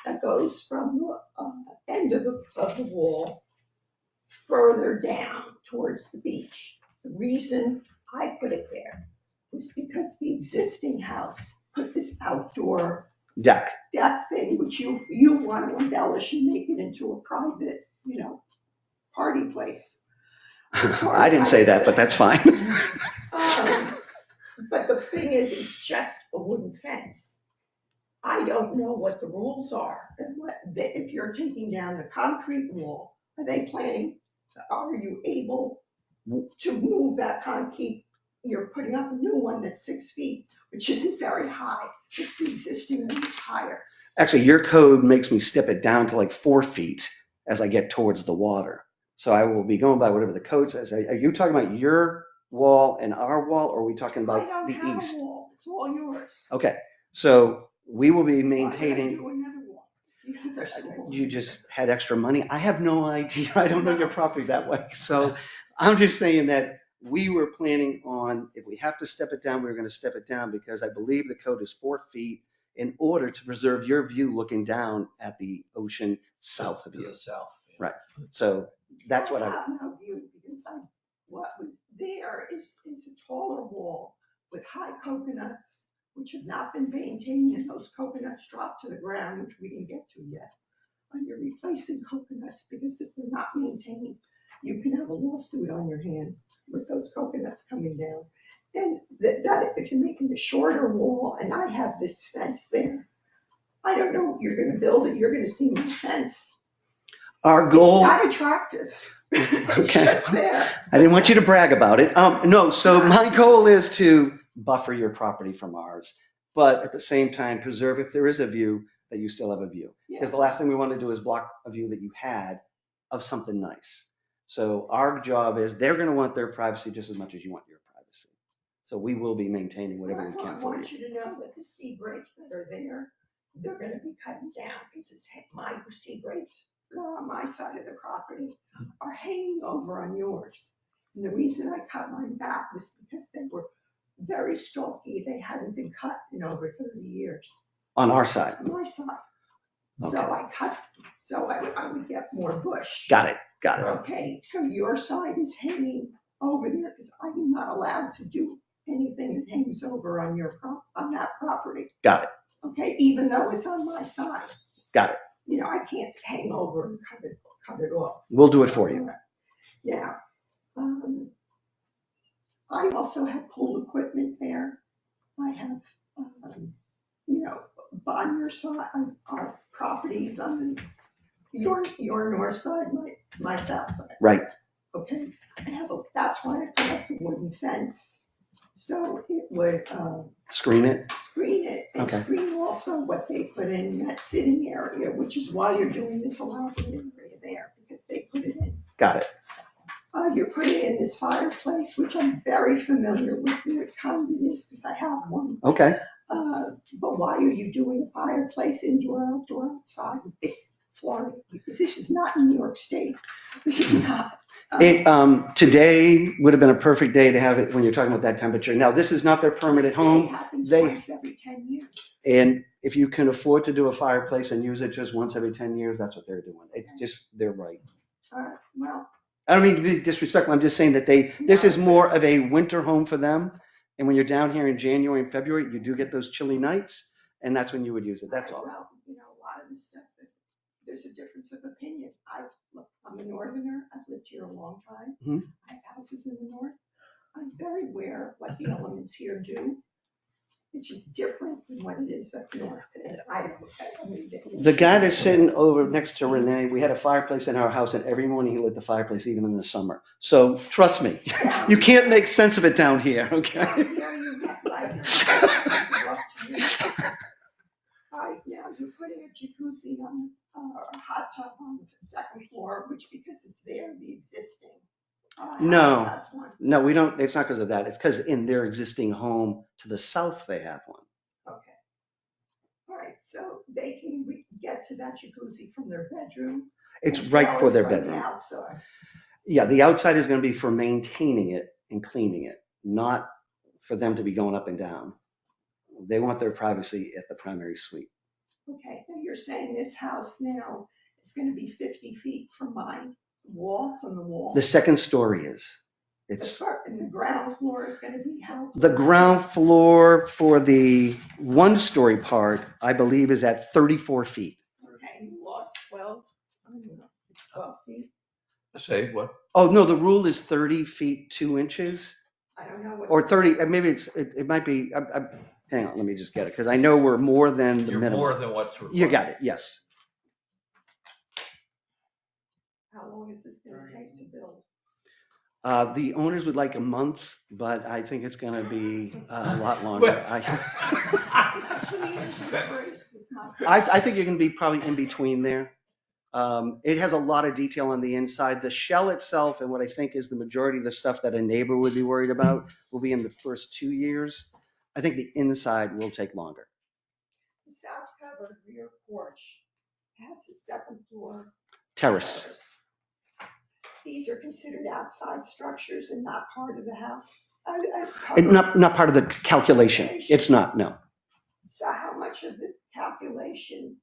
that goes from the end of the wall further down towards the beach. The reason I put it there was because the existing house put this outdoor Deck. thing, which you want to embellish and make it into a private, party place. I didn't say that, but that's fine. But the thing is, it's just a wooden fence. I don't know what the rules are, and if you're taking down the concrete wall, are you able to move that concrete? You're putting up a new one that's 6 feet, which isn't very high, if the existing one is higher. Actually, your code makes me step it down to like 4 feet as I get towards the water. So I will be going by whatever the code says. Are you talking about your wall and our wall, or are we talking about the I don't have east? a wall, it's all yours. Okay, so we will be Why would I maintaining. do another wall? There's a wall. You just had extra money. I have no idea. I don't know your property that way. So I'm just saying that we were planning on, if we have to step it down, we were going to step it down because I believe the code is 4 feet in order to preserve your view looking down at the ocean south of To you. the south. Right. So that's what I I, have no view because what was there is a taller wall with high coconuts, which have not been maintained, and those coconuts drop to the ground, which we didn't get to yet. And you're replacing coconuts because if they're not maintained, you can have a lawsuit on your hand with those coconuts coming down. And that if you're making a shorter wall, and I have this fence there, I don't know, you're gonna build it, you're gonna see my fence. our goal. It's not attractive. It's Okay. just there. I didn't want you to brag about it. No, so my goal is to buffer your property from ours, but at the same time, preserve if there is a view that you still have a view. Because the last thing we want to do is block a view that you had of something nice. So our job is they're going to want their privacy just as much as you want your privacy. So we will be maintaining whatever we can I for want you. you to know that the sea grapes that are there, they're gonna be cutting down because my sea grapes that are on my side of the property are hanging over on yours. And the reason I cut mine back was because they were very stalky. They hadn't been cut in over 30 years On our side. on my side. So Okay. I cut, so I would get more bush. Got it. Got it. Okay, so your side is hanging over there because I am not allowed to do anything that hangs over on on that property. Got it. Okay, even though it's on my side. Got it. I can't hang over and cut it off. We'll do it for you. Yeah. I also have pool equipment there. I have, on your side, our properties on your north side, my south side. Right. Okay, that's why I put up the wooden fence, so it would Screen it. screen it and Okay. screen also what they put in that sitting area, which is why you're doing this allowable area there, because they put it in. Got it. You're putting in this fireplace, which I'm very familiar with what kind it is because I have one. Okay. But why are you doing a fireplace indoor, outdoor, outside? It's Florida. This is not New York State. This is not. Today would have been a perfect day to have it when you're talking about that temperature. Now, this is not their permanent This day home. happens They, once every 10 years. and if you can afford to do a fireplace and use it just once every 10 years, that's what they're doing. It's just, they're right. All right, well, I don't mean to be disrespectful. I'm just saying that this is more of a winter home for them. And when you're down here in January and February, you do get those chilly nights, and that's when you would use it. That's all. Well, a lot of the stuff that, there's a difference of opinion. Look, I'm a northerner. I've lived here a long time. Mhm. I have houses in the north. I'm very aware of what the elements here do. It's just different than what it is up north. And I mean, The guy that's sitting over next to Renee, we had a fireplace in our house, and every morning he lit the fireplace, even in the summer. So trust me, you can't make sense of it down here, okay? Here you get like, now you're putting a jacuzzi on, or a hot tub on the second floor, which because it's there, the existing No. house has one. No, we don't, it's not because of that. It's because in their existing home to the south, they have one. Okay. All right, so they can get to that jacuzzi from their bedroom. It's as right well for as their from the bedroom. outside. Yeah, the outside is going to be for maintaining it and cleaning it, not for them to be going up and down. They want their privacy at the primary suite. Okay, and you're saying this house now is gonna be 50 feet from my wall, from the wall? The second story is, it's And the ground floor is gonna be how? the ground floor for the one-story part, I believe, is at 34 feet. Okay, you lost 12, I don't know, it's 12 feet. Say what? Oh, no, the rule is 30 feet, 2 inches, I don't know what. or 30, maybe it might be, hang on, let me just get it, because I know we're more than the You're minimum. more than what's required. You got it, yes. How long is this gonna take to build? The owners would like a month, but I think it's gonna be a lot longer. Is it 2 years and 3? It's not. I think you're gonna be probably in between there. It has a lot of detail on the inside. The shell itself, and what I think is the majority of the stuff that a neighbor would be worried about, will be in the first 2 years. I think the inside will take longer. The south covered rear porch has a second floor Terrace, These are considered outside structures and not part of the house? and not part of the calculation. It's not, no. So how much of the calculation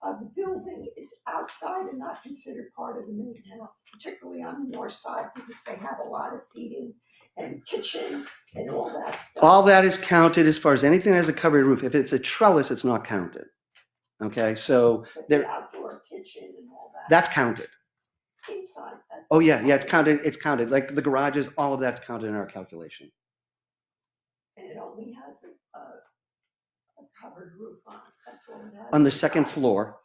of the building is outside and not considered part of the main house, particularly on the north side, because they have a lot of seating and kitchen and all that stuff? All that is counted as far as anything that has a covered roof. If it's a trellis, it's not counted. Okay, so But there, the outdoor kitchen and all that? that's counted. Inside, that's. Oh, yeah, it's counted. Like the garages, all of that's counted in our calculation. And it only has a covered roof on it, that's all it has? On the second floor,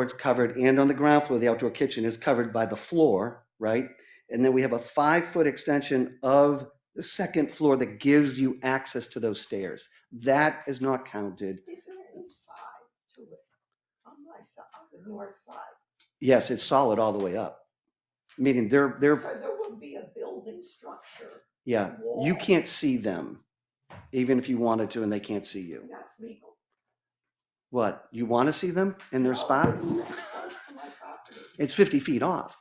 it's covered, and on the ground floor, the outdoor kitchen is covered by the floor, right? And then we have a 5-foot extension of the second floor that gives you access to those stairs. That is not counted. Is there any side to it on my side, on the north side? Yes, it's solid all the way up. Meaning they're, So there will be a building structure. yeah, you can't see them, even if you wanted to, and they can't see you. And that's legal. What, you want to see them in their No, spot? but it's close to my property. It's 50 feet off.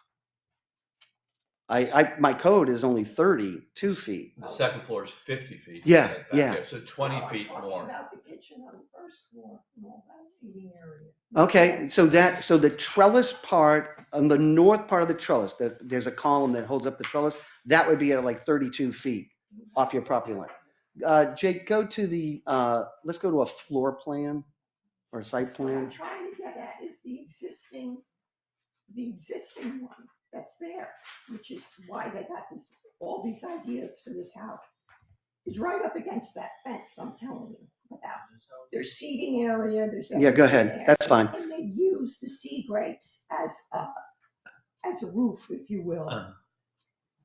My code is only 32 feet. The second floor is 50 feet. Yeah, setback, yeah. So 20 No, feet I'm talking more. about the kitchen on the first floor and all that seating area. Okay, so the trellis part, on the north part of the trellis, there's a column that holds up the trellis, that would be at like 32 feet off your property line. Jake, go to let's go to a floor plan or a site What I'm plan. trying to get at is the existing one that's there, which is why they got all these ideas for this house, is right up against that fence I'm telling you about. There's seating area, there's. Yeah, go ahead, everything there. that's fine. And they use the sea grapes as a roof, if you will,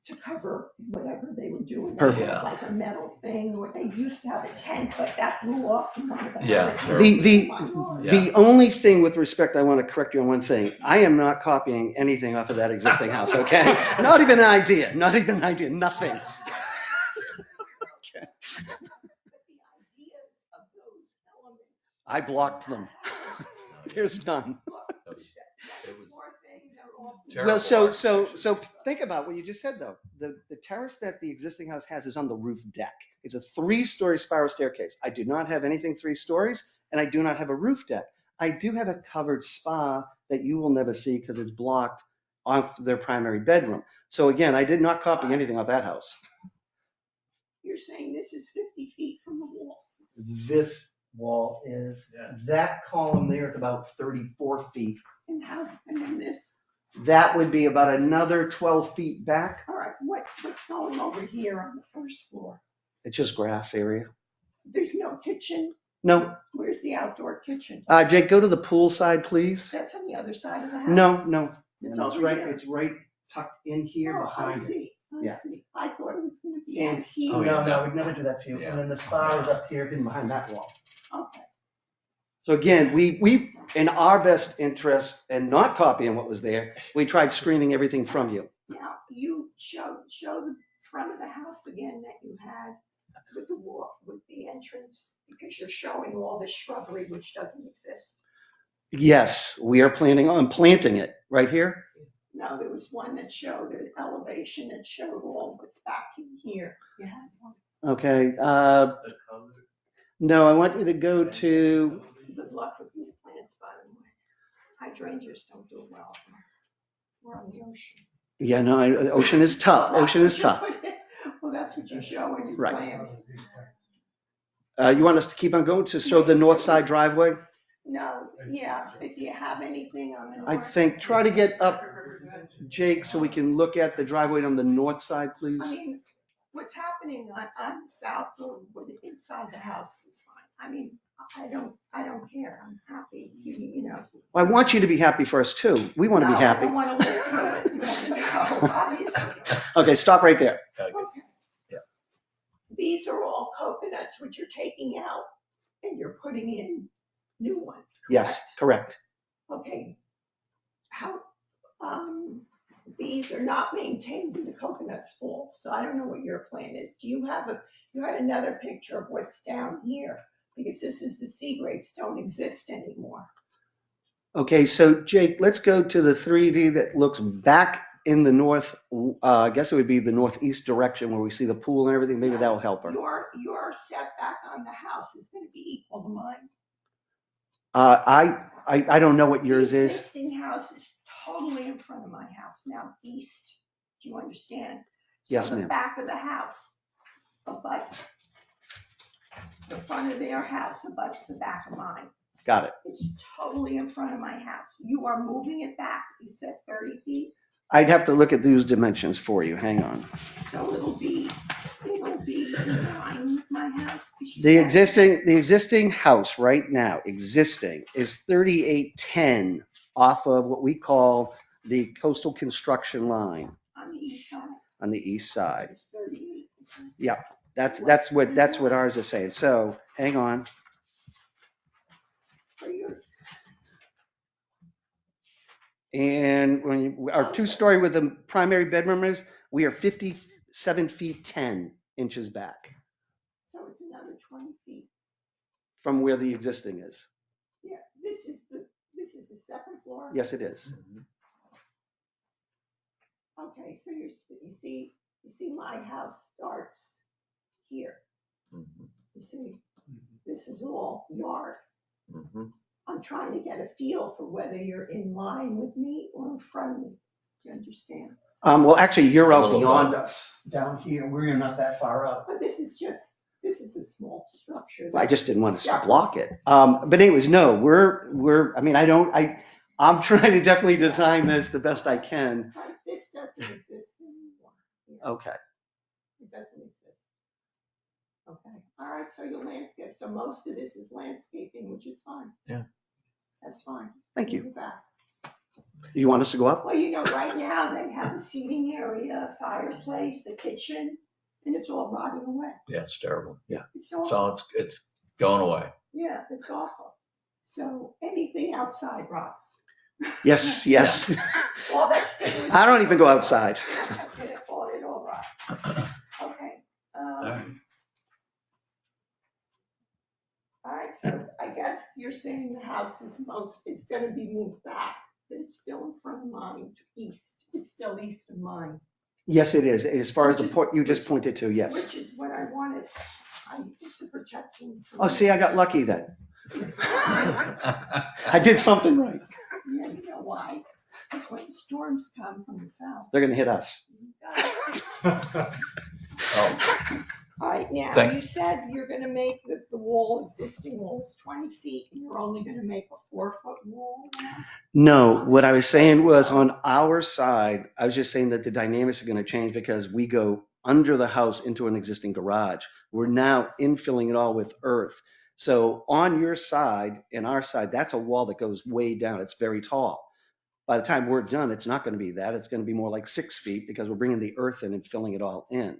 to cover whatever they were doing. They Perfect. had Yeah. like a metal thing, or they used to have a tent, but that blew off in one of the Yeah, hurricanes. The, Oh my Lord. Yeah. the only thing with respect, I want to correct you on one thing. I am not copying anything off of that existing house, okay? Not even an idea, not even an idea, nothing. But the ideas of those elements. I blocked them. There's none. Look, It was that floor thing, they're all- terrible Well, so architecture. think about what you just said though. The terrace that the existing house has is on the roof deck. It's a 3-story spiral staircase. I do not have anything 3 stories, and I do not have a roof deck. I do have a covered spa that you will never see because it's blocked off their primary bedroom. So again, I did not copy anything off that house. You're saying this is 50 feet from the wall. This wall is, that column there is about 34 feet. And then this, That would be about another 12 feet back. all right, what's going over here on the first floor? It's just grass area. There's no kitchen. No, Where's the outdoor kitchen? Jake, go to the pool side, please. That's on the other side of the house? No. It's It's over right, here. it's right tucked in here Oh, behind I it. see, I Yeah. see. I thought it was gonna be And out here. Oh, yeah. no, we'd never do that to you. Yeah. And then the spa is up here, hidden behind that wall. Okay, So again, we, in our best interest and not copying what was there, we tried screening everything from you. now you show the front of the house again that you had with the wall, with the entrance, because you're showing all this shrubbery which doesn't exist. Yes, we are planning on planting it right here. No, there was one that showed an elevation that showed all what's back in here. You had one. Okay, no, I want you to go to, Good luck with these plants, by the way. Hydrangeas don't do well. We're on the ocean. yeah, no, ocean is tough. Ocean is tough. Well, that's what you show in your Right. plans. You want us to keep on going to show the north side driveway? No, yeah, but do you have anything on the north? I think, try to get up, Jake, so we can look at the driveway on the north side, please. I mean, what's happening on the south or inside the house is fine. I mean, I don't care. I'm happy, you know. I want you to be happy first too. We want to be No, I happy. don't want to live through it. You want me to go, obviously. Okay, stop right there. Okay. Okay. Yeah. These are all coconuts which you're taking out and you're putting in new ones, correct? Yes, correct. Okay. How, these are not maintained when the coconuts fall, so I don't know what your plan is. Do you have you had another picture of what's down here? Because this is the sea grapes don't exist anymore. Okay, so Jake, let's go to the 3D that looks back in the north, I guess it would be the northeast direction where we see the pool and everything. Maybe that will help her. Your setback on the house is gonna be equal to mine. I don't know what yours The is. existing house is totally in front of my house now, east. Do you understand? Yes, So the ma'am. back of the house abuts the front of their house, abuts the back of mine. Got it. It's totally in front of my house. You are moving it back. You said 30 feet, I'd have to look at those dimensions for you. Hang on. so it'll be in line with my house. The existing house right now, existing, is 3810 off of what we call the coastal construction line On the east side. on the east side. It's 38. Yeah, that's what ours is saying. So hang on. For your, And our 2-story with the primary bedroom is, we are 57 feet 10 inches back so it's another 20 feet. from where the existing is. Yeah, this is the second floor? Yes, it is. Okay, so you see my house starts here. Mhm. You see, this is all yard. Mhm. I'm trying to get a feel for whether you're in line with me or in front of me. Do you understand? Well, actually, you're A out little beyond both. us down here. We're not that far up. But this is a small structure. I just didn't want us to block it. But anyways, no, I'm trying to definitely design this the best I can. Right, this doesn't exist anymore. Yeah, Okay. it doesn't exist. Okay, all right, so your landscape, so most of this is landscaping, which is fine. Yeah. That's fine. Thank Move you. it back. You want us to go up? Well, right now they have a seating area, a fireplace, the kitchen, and it's all rotting away. Yeah, it's terrible. It's awful. So it's going away. Yeah, it's awful. So anything outside rots. Yes, yes. All that stuff. I don't even go outside. It all rots. Okay. right. All right, so I guess you're saying the house is gonna be moved back, but it's still in front of mine, east. It's still east of mine, Yes, it is. As far as the point you just pointed to, yes. which is what I wanted. It's a protection. for Oh, me. see, I got lucky then. I did something right. Yeah, you know why? Because when storms come from the south. They're going to hit us. Oh, All right, now, Thank- you said you're gonna make the wall, existing wall is 20 feet, and you're only gonna make a 4-foot wall now? No, what I was saying was on our side, I was just saying that the dynamics are going to change because we go under the house into an existing garage. We're now infilling it all with earth. So on your side and our side, that's a wall that goes way down. It's very tall. By the time we're done, it's not going to be that. It's going to be more like 6 feet because we're bringing the earth in and filling it all in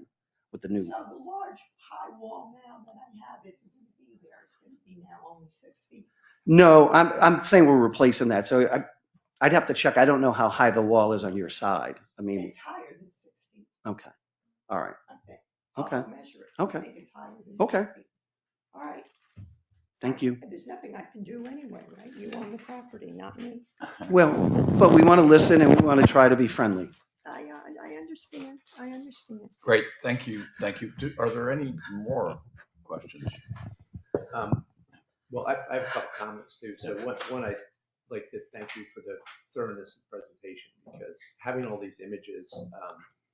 with the new. So the large high wall now that I have isn't gonna be there, it's gonna be now only 6 feet. No, I'm saying we're replacing that. So I'd have to check. I don't know how high the wall is on your side. I mean, It's higher than 6 feet, okay. All right. I think. Okay. I'll measure it. Okay. I think it's higher than Okay. 6 feet. All right, Thank you. and there's nothing I can do anyway, right? You own the property, not me. Well, but we want to listen and we want to try to be friendly. I understand, I understand. great. Thank you. Thank you. Are there any more questions? Well, I have a couple comments too. So one, I'd like to thank you for the thoroughness of the presentation, because having all these images,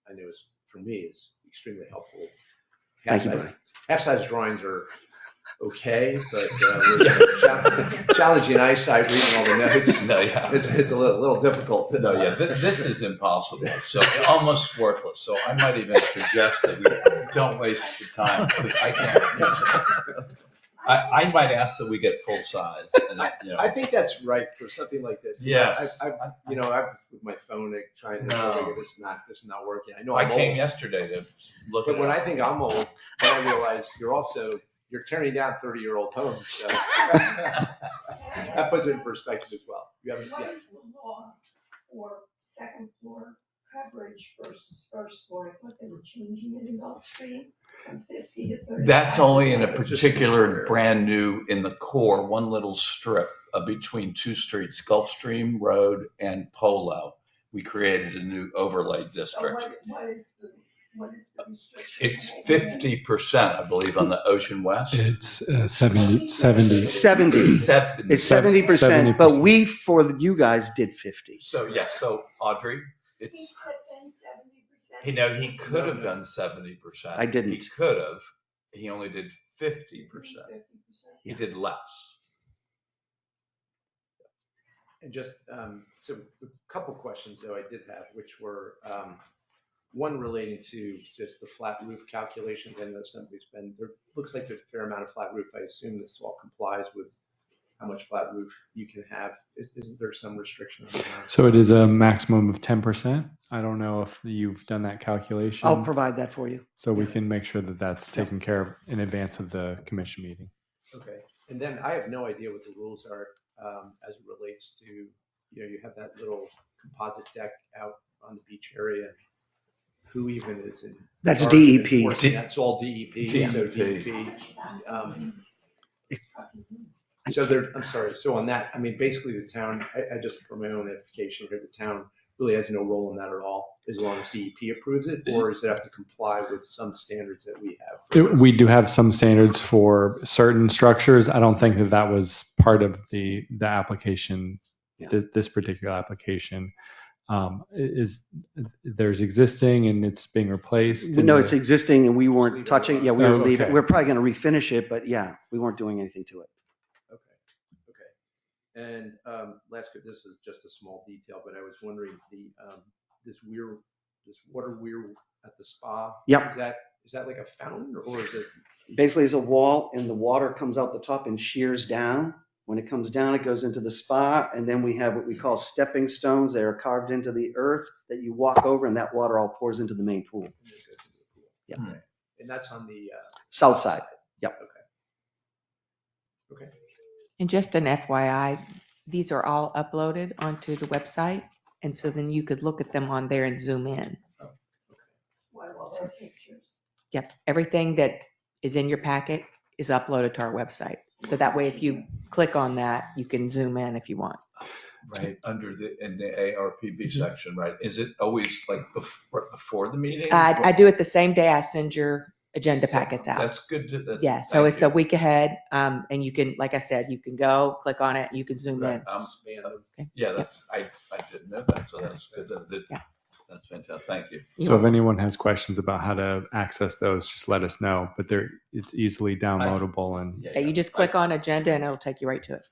I know is, for me, is extremely helpful. Thank you, Brian. Half-size drawings are okay, but challenging eyesight, reading all the notes, No, yeah. it's a little difficult. No, yeah, this is impossible, so almost worthless. So I might even suggest that we don't waste the time, because I can't. I might ask that we get full size, and I think that's right for something like this. Yes. I was with my phone trying to No. say this is not working. I know I I'm came old, yesterday to look at but it. when I think I'm old, then I realize you're tearing down 30-year-old homes. So that puts it in perspective as well. You haven't, What yes. is the law for second floor coverage versus first floor? I thought they were changing it in Gulf Stream from 50 to 35. That's only in a particular brand new, in the core, one little strip between two streets, Gulfstream Road and Polo. We created a new overlay So district. what is the restriction? It's 50%, I believe, on the Ocean West. It's 70. 70. It's 70%, but we, for you guys, did 50. So, yeah, so Audrey, He it's, said then 70%. he could have done 70%. I didn't. He could have. He only did 50%. 50%. He did less. And just, so a couple questions though I did have, which were, one relating to just the flat roof calculations. I know somebody's there looks like there's a fair amount of flat roof. I assume this all complies with how much flat roof you can have. Isn't there some restriction on that? So it is a maximum of 10%. I don't know if you've done that calculation. I'll provide that for you. So we can make sure that that's taken care of in advance of the commission meeting. Okay. And then I have no idea what the rules are as it relates to, you have that little composite deck out on the beach area. Who even is in? That's charge of DEP. enforcing that? That's all DEP. So DEP. DEP. So I'm sorry. So on that, I mean, basically the town, I just, for my own edification here, the town really has no role in that at all, as long as DEP approves it, or does it have to comply with some standards that we have? We do have some standards for certain structures. I don't think that was part of the application, this particular application. There's existing and it's being replaced? No, it's existing and we weren't touching. Yeah, we were leaving. Okay. We're probably going to refinish it, but yeah, we weren't doing anything to it. Okay. And this is just a small detail, but I was wondering this water weir at the spa. Yep. Is that like a fountain or is it? Basically, it's a wall and the water comes out the top and shears down. When it comes down, it goes into the spa, and then we have what we call stepping stones. They are carved into the earth that you walk over, and that water all pours into the main pool. And this goes into the pool. Yeah. Okay. And that's on the South side. Yep. Okay. And just an FYI, these are all uploaded onto the website. And so then you could look at them on there and zoom in. What, all their pictures? Yep, everything that is in your packet is uploaded to our website. So that way, if you click on that, you can zoom in if you want. Right, in the ARPB section, right? Is it always like before the meeting? I do it the same day I send your agenda packets out. That's good. Yeah, so it's a week ahead. And you can, like I said, you can go, click on it, you can zoom in. Okay. Yeah, I didn't know that, so that's good. Yeah. That's fantastic. Thank you. So if anyone has questions about how to access those, just let us know. But it's easily downloadable and. Yeah, you just click on agenda and it'll take you right to it.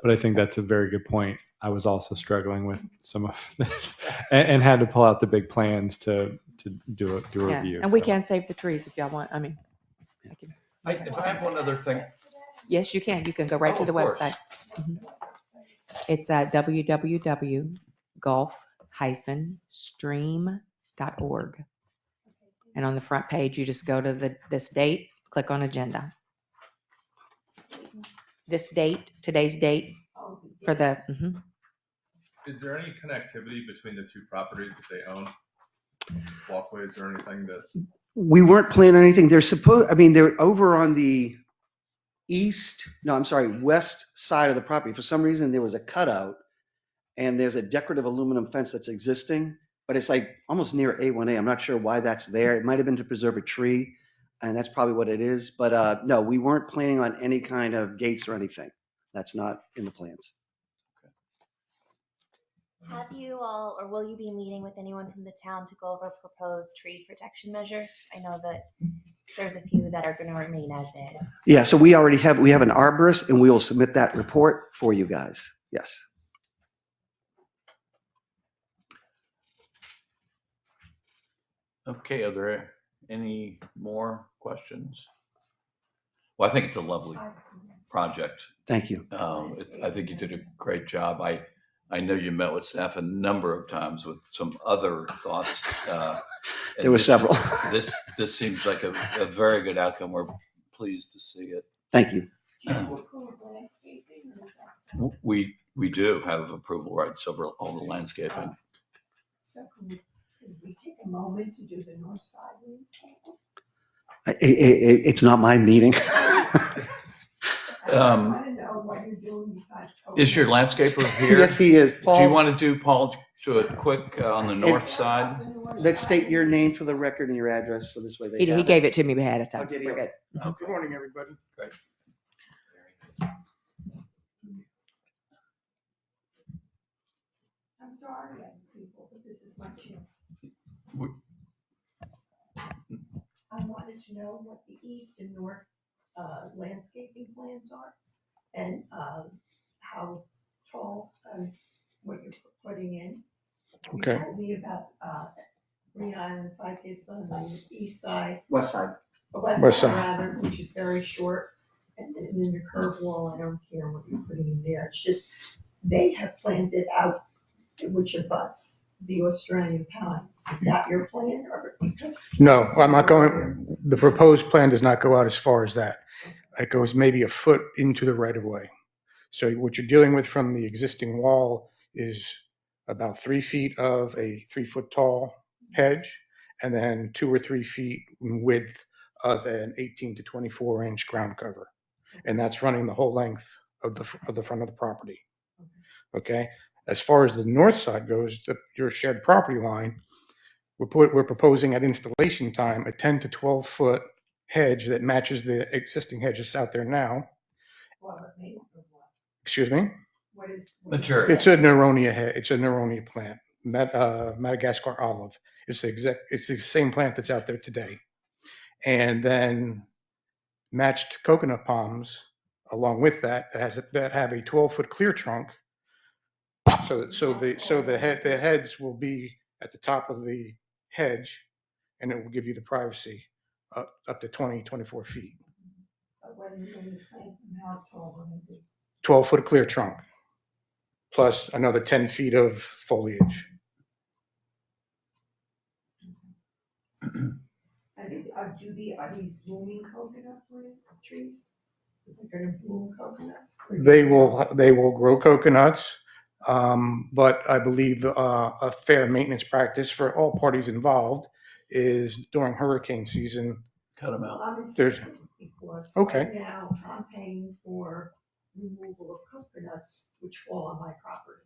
But I think that's a very good point. I was also struggling with some of this and had to pull out the big plans to do a Yeah, review. and we so. can save the trees if y'all want. I mean, If I have one other thing, yes, you can. You can go right to of the course. website. Mhm. It's at www.gulf-stream.org. And on the front page, you just go to this date, click on agenda. This date, today's date for the, Is there any connectivity between the two properties that they own? Walkways or anything that? We weren't planning anything. They're over on the west side of the property. For some reason, there was a cutout and there's a decorative aluminum fence that's existing, but it's like almost near A1A. I'm not sure why that's there. It might have been to preserve a tree, and that's probably what it is. But no, we weren't planning on any kind of gates or anything. That's not in the plans. Have you all, or will you be meeting with anyone from the town to go over proposed tree protection measures? I know that there's a few that are going to remain as is. Yeah, so we have an arborist, and we will submit that report for you guys. Yes. Okay, are there any more questions? Well, I think it's a lovely project. Thank you. I think you did a great job. I know you met with staff a number of times with some other thoughts. There were several. This seems like a very good outcome. We're pleased to see it. Thank you. We do have approval rights over all the landscaping. So could we take a moment to do the north side landscaping? It's not my meeting. I want to know what you're doing besides. Is your landscaper here? Yes, he is. Paul. Do you want to do, Paul, do it quick on the north side? Let's state your name for the record and your address, so this way they have he it. gave it to me ahead of time. Okay, We're good. Good morning, everybody. Great. I'm sorry, people, but this is my chance. I wanted to know what the east and north landscaping plans are and how tall, what you're putting in. Okay. You told me about Green Island ficus on the east side. West side. West side rather, which is very short. And then the curb wall, I don't care what you're putting in there. It's just, they have planned it out, which abuts the Australian pines. Is that your plan or just? No, I'm not going, the proposed plan does not go out as far as that. It goes maybe a foot into the right of way. So what you're dealing with from the existing wall is about 3 feet of a 3-foot tall hedge, and then 2 or 3 feet in width of an 18 to 24 inch ground cover. And that's running the whole length of the front of the property. Okay. As far as the north side goes, your shared property line, we're proposing at installation time a 10 to 12 foot hedge that matches the existing hedges out there now. Excuse me? What is? Mature. It's a Neronia hedge. It's a Neronia plant, Madagascar olive. It's the same plant that's out there today. And then matched coconut palms along with that that have a 12-foot clear trunk. So the heads will be at the top of the hedge, and it will give you the privacy up to 20, 24 feet. When you plant them, how tall will they be? 12-foot clear trunk, plus another 10 feet of foliage. Are these blooming coconut trees? They're gonna bloom coconuts? They will grow coconuts, but I believe a fair maintenance practice for all parties involved is during hurricane season. Cut them Well, out. I'm There's- insistent because Okay. right now I'm paying for removal of coconuts which fall on my property.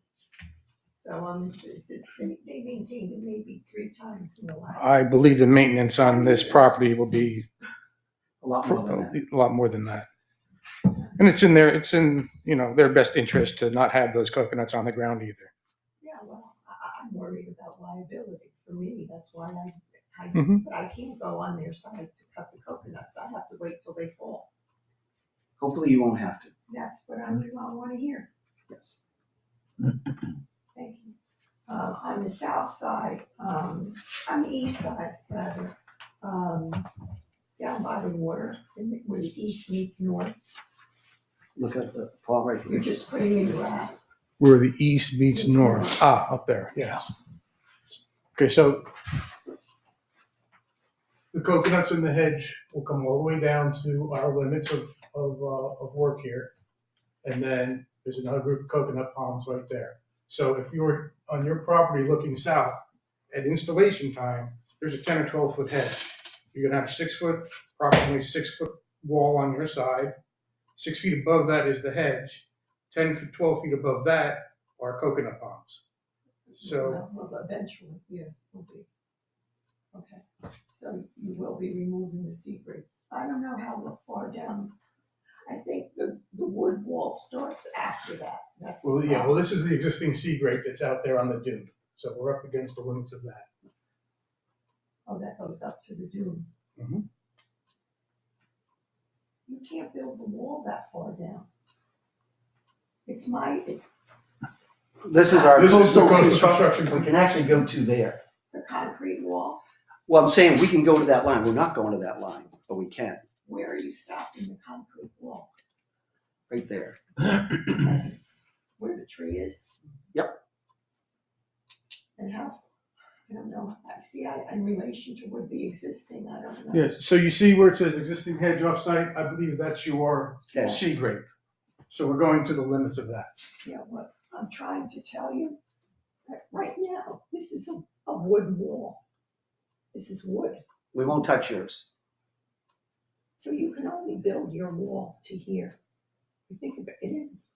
So I'm insistent, they maintained it maybe 3 times in the last. I believe the maintenance on this property will be A lot more than that. a lot more than that. And it's in, their best interest to not have those coconuts on the ground either. Yeah, well, I'm worried about liability for me, that's why Mhm. but I can't go on their side to cut the coconuts, I have to wait till they fall. Hopefully you won't have to. That's what I want to hear. Yes. Thank you. On the south side, on the east side, rather, down by the water, where the east meets north, Look at the Paul right you're here. just putting in grass. Where the east meets Meets north. north. Up there, yes. Okay, so the coconuts in the hedge will come all the way down to our limits of work here. And then there's another group of coconut palms right there. So if you're on your property looking south, at installation time, there's a 10 or 12-foot hedge. You're gonna have 6-foot, approximately 6-foot wall on your side. 6 feet above that is the hedge. 10 to 12 feet above that are coconut palms. So, Well, eventually, yeah, will be. Okay, so you will be removing the sea grapes. I don't know how far down. I think the wood wall starts after that. That's the problem. this is the existing sea grape that's out there on the dune. So we're up against the limits of that. Oh, that goes up to the dune. Mhm. You can't build the wall that far down. It's This is our This is the coastal coastal construction. construction. We can actually go to there. the concrete wall. Well, I'm saying we can go to that line. We're not going to that line, but we can, Where are you stopping the concrete wall? right there. That's where the tree is? Yep. And how, I don't know, in relation to what the existing, I don't know. Yes, so you see where it says existing hedge offsite? I believe that's your Yeah. sea grape. So we're going to the limits of that. Yeah, what I'm trying to tell you, that right now, this is a wood wall. This is wood, We won't touch yours. so you can only build your wall to here. You think of it, it is.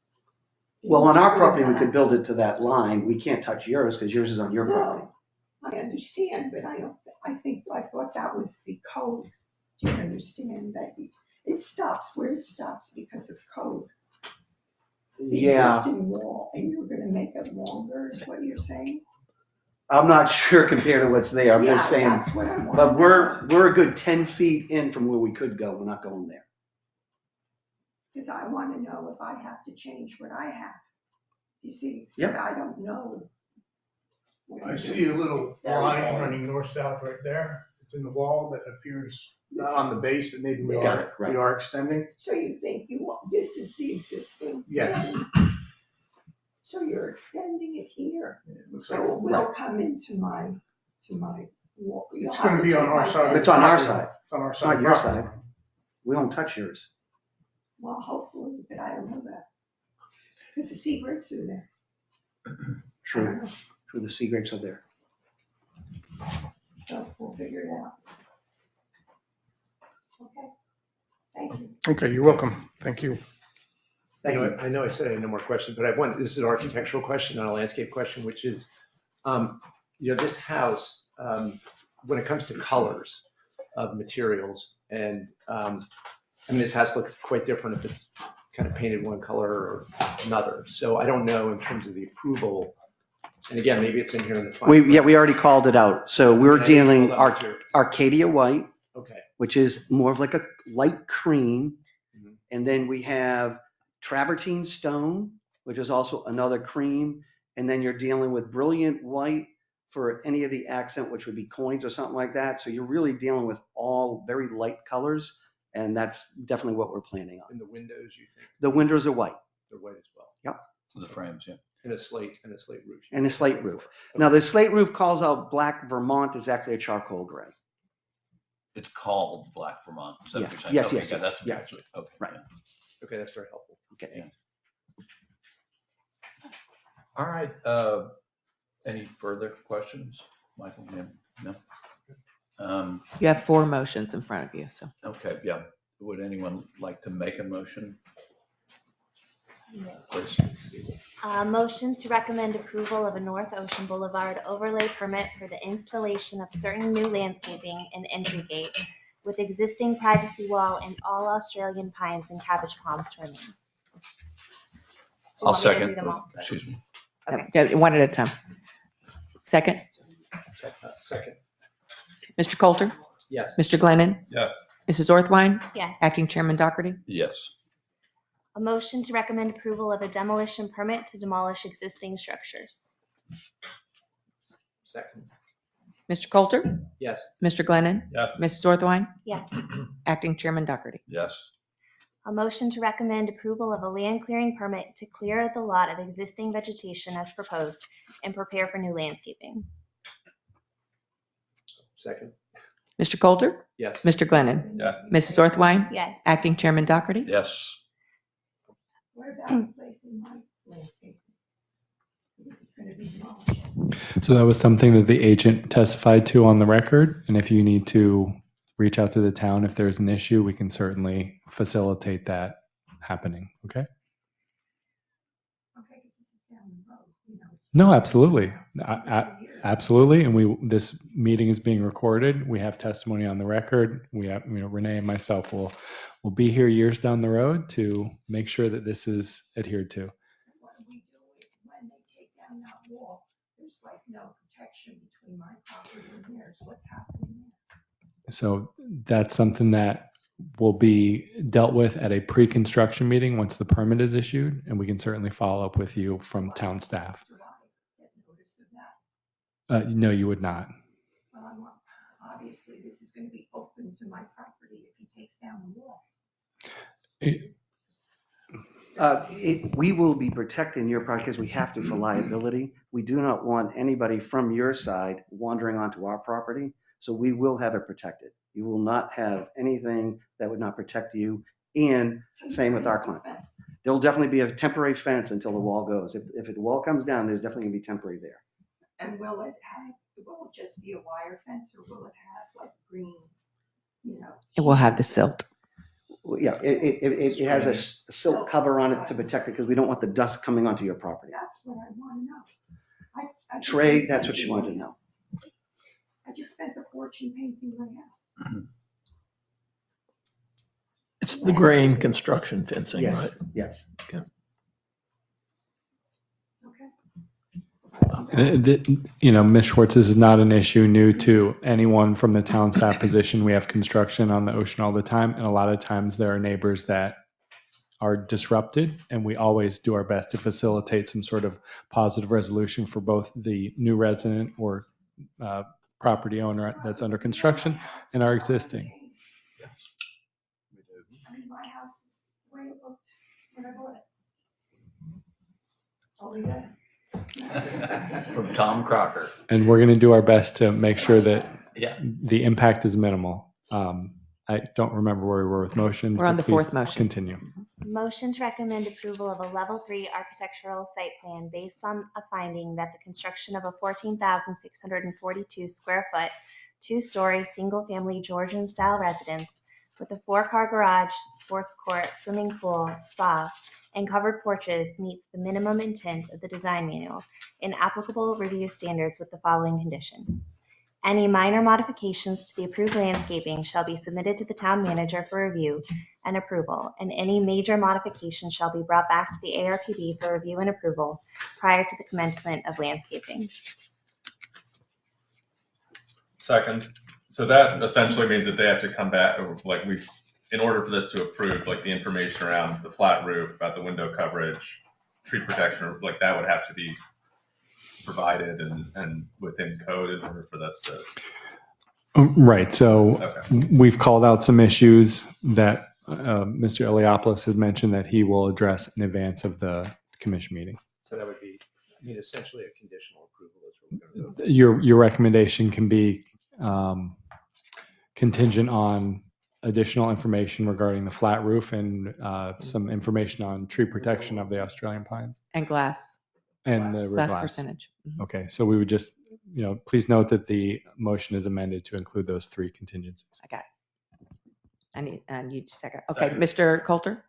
Well, on our It's property, we back. could build it to that line. We can't touch yours because yours is on your property. No, I understand, but I thought that was the code. Do you understand that it stops where it stops because of code? The Yeah, existing wall, and you're gonna make it longer, is what you're saying? I'm not sure compared to what's there. I'm just Yeah, saying, that's what I want. but we're a good 10 feet in from where we could go. We're not going there. Because I want to know if I have to change what I have. You see, Yep. I don't know. what I I'm see a doing. little It's very line vague. running north-south right there. It's in the wall that appears not on the base that maybe we Got are, it, right. we are extending. So you think this is the existing? Yes. So you're extending it here, It looks so like it will come into my wall. You'll it's have gonna to be on take our my side. of the fence. It's on our property. side. It's on our It's side. not of the your property side. line. We won't touch yours. Well, hopefully, but I don't know that. Because the sea grapes are there. I True, don't know, true. The sea grapes are there. so we'll figure it out. Okay, thank you. Okay, you're welcome. Thank you. Thank you. I know I said I had no more questions, but I have one. This is an architectural question, not a landscape question, which is, this house, when it comes to colors of materials, and this house looks quite different if it's kind of painted one color or another. So I don't know in terms of the approval. And again, maybe it's in here in the final. We already called it out. So we're Yeah, dealing hold on to it. Arcadia white, Okay. which is more of like a light cream. Mhm. And then we have travertine stone, which is also another cream. And then you're dealing with brilliant white for any of the accent, which would be coins or something like that. So you're really dealing with all very light colors. And that's definitely what we're planning on. In the windows, you think? The windows are white. They're white as well. The frames, yeah. And a slate roof. And a slate roof. Now, the slate roof calls out black Vermont is actually a charcoal gray. It's called Black Vermont. Is that what Yeah. you're saying? Yes, Okay, yes, yeah, yes. that's what Yeah. actually, okay. Right. yeah. Okay, that's very helpful. Okay. Yeah. All right. Any further questions? Michael, no? You have 4 motions in front of you, so. Okay, yeah. Would anyone like to make a motion? Please. Motion to recommend approval of a North Ocean Boulevard overlay permit for the installation of certain new landscaping and entry gate with existing privacy wall and all Australian pines and cabbage palms to remain. Do you I'll want me to do second. them all? Excuse me. Okay. Okay, one at a time. Second, Second. Mr. Coulter, Yes. Mr. Glennon, Yes. Mrs. Orthwine, Yes. Acting Chairman Doherty. Yes. A motion to recommend approval of a demolition permit to demolish existing structures. Second. Mr. Coulter, Yes. Mr. Glennon, Yes. Mrs. Orthwine, Yes. Acting Chairman Doherty. Yes. A motion to recommend approval of a land clearing permit to clear the lot of existing vegetation as proposed and prepare for new landscaping. Second. Mr. Coulter, Yes. Mr. Glennon, Yes. Mrs. Orthwine, Yes. Acting Chairman Doherty. Yes. What about replacing my landscape? Because it's gonna be demolished. So that was something that the agent testified to on the record. And if you need to reach out to the town if there's an issue, we can certainly facilitate that happening. Okay? Okay, because this is down the road, you know. it's- No, absolutely. Years. Absolutely. And this meeting is being recorded. We have testimony on the record. We have, Renee and myself will be here years down the road to make sure that this is adhered to. What do we do when they take down that wall? There's like no protection between my property and theirs. What's happening there? So that's something that will be dealt with at a pre-construction meeting once the permit is issued, and we can certainly follow up with you from town staff. Do I get notice of that? No, you would not. Well, obviously, this is gonna be open to my property if he takes down the wall. We will be protecting your property because we have to for liability. We do not want anybody from your side wandering onto our property, so we will have it protected. You will not have anything that would not protect you, and same with our client. Fence. There'll definitely be a temporary fence until the wall goes. If the wall comes down, there's definitely gonna be temporary there. And will it just be a wire fence or will it have like green, you know? It will have the silt. Well, yeah, it has a silk cover on it to protect it because we don't want the dust coming onto your property. That's what I want to know. I just Trey, spent that's what you want to painting know. my house. I just spent a fortune painting my house. It's the grain construction fencing, right? Yes, yes. Ms. Schwartz, this is not an issue new to anyone from the town staff position. We have construction on the ocean all the time, and a lot of times there are neighbors that are disrupted, and we always do our best to facilitate some sort of positive resolution for both the new resident or property owner that's under construction and our existing. I mean, my house is the way it looked when I bought it. Only that. From Tom Crocker. And we're going to do our best to make sure that Yeah. the impact is minimal. I don't remember where we were with motions. We're on but the fourth please motion. Continue. Motion to recommend approval of a level 3 architectural site plan based on a finding that the construction of a 14,642 square foot, 2-story, single-family Georgian-style residence with a 4-car garage, sports court, swimming pool, spa, and covered porches meets the minimum intent of the design manual and applicable review standards with the following condition. Any minor modifications to the approved landscaping shall be submitted to the town manager for review and approval, and any major modification shall be brought back to the ARPB for review and approval prior to the commencement of landscaping. Second. So that essentially means that they have to come back, like in order for this to approve, like the information around the flat roof, about the window coverage, tree protection, like that would have to be provided and within code in order for this to. Right. So Okay. we've called out some issues that Mr. Eliopoulos has mentioned that he will address in advance of the commission meeting. So that would be, I mean, essentially a conditional approval is what we're going to do. Your recommendation can be contingent on additional information regarding the flat roof and some information on tree protection of the Australian pines And glass and the glass glass. percentage. Mhm. Okay, so we would just, please note that the motion is amended to include those three contingencies. I got it. I need a second. Okay, Second. Mr. Coulter,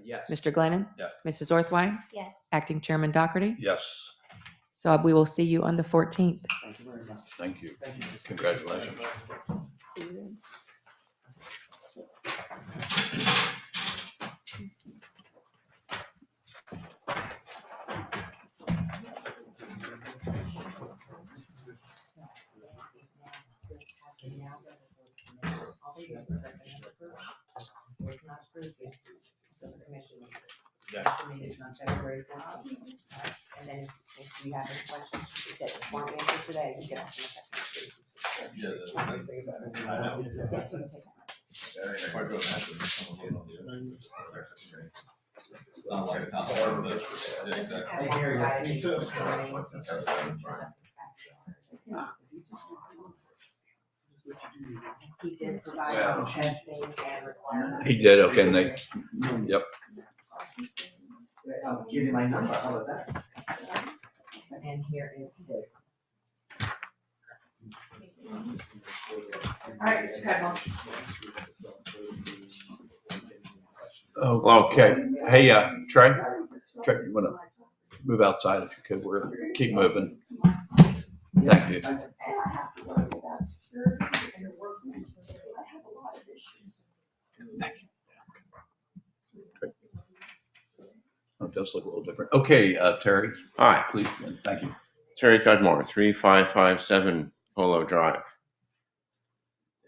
Yes. Mr. Glennon, Yes. Mrs. Orthwein, Yes. Acting Chairman Doherty. Yes, So we will see you on the 14th. Thank you very much. thank you. Congratulations. And then if you have any questions, you get the form answers today, you get Sounds like it's not hard, but- yeah, exactly. He did provide testing and requirements. He did, okay, and they, yep. I'll give you my number, how about that? And here is his. All right, Mr. Cudmore. Okay, hey, Trey, you wanna move outside if you could, we're gonna keep moving. Thank you. And I have to worry about security and the workman's. I have a lot of issues. Oh, it does look a little different. Okay, Terry, Hi, please, thank you. Terry Cudmore, 3557 Polo Drive.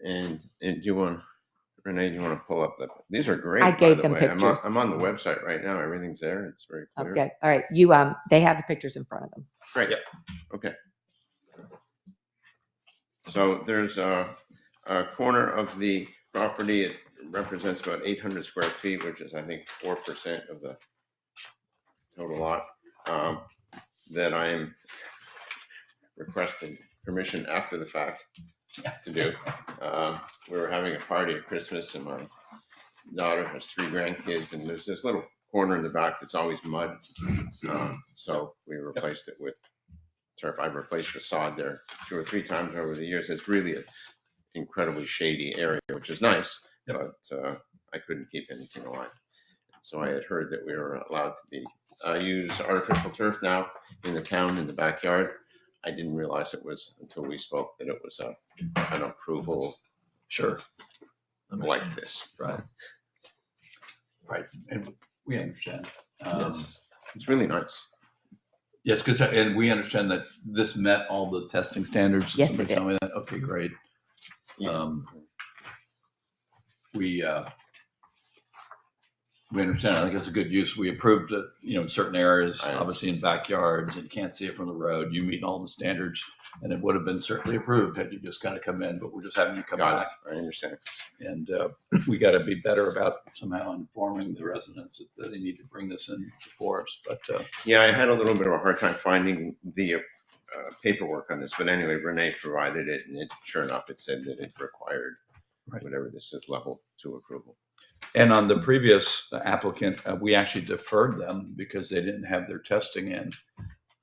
And do you want, Renee, do you want to pull up these are great, I by gave the them way. pictures. I'm on the website right now. Everything's there. It's very clear. Okay, all right. They have the pictures in front of them. Great. Yep. Okay. So there's a corner of the property. It represents about 800 square feet, which is, I think, 4% of the total lot, that I am requesting permission after the fact to do. We were having a party at Christmas and my daughter has 3 grandkids and there's this little corner in the back that's always mud. So we replaced it with turf. I've replaced the sod there 2 or 3 times over the years. It's really an incredibly shady area, which is nice, but I couldn't keep anything alive. So I had heard that we were allowed to be use artificial turf now in the town in the backyard. I didn't realize it was until we spoke that it was an approval Sure. like this. Right. Right, and we understand. Yes. It's really nice. Yes, because, and we understand that this met all the testing standards. Did Yes, somebody it tell me that? Okay, great. We understand. I think it's a good use. We approved it, in certain areas, Right. obviously in backyards, and you can't see it from the road. You meet all the standards, and it would have been certainly approved had you just kind of come in, but we're just having you come Got back. it. I understand. And we got to be better about somehow informing the residents that they need to bring this in before us. But Yeah, I had a little bit of a hard time finding the paperwork on this, but anyway, Renee provided it, and sure enough, it said that it required Right. whatever this is, level 2 approval. And on the previous applicant, we actually deferred them because they didn't have their testing in.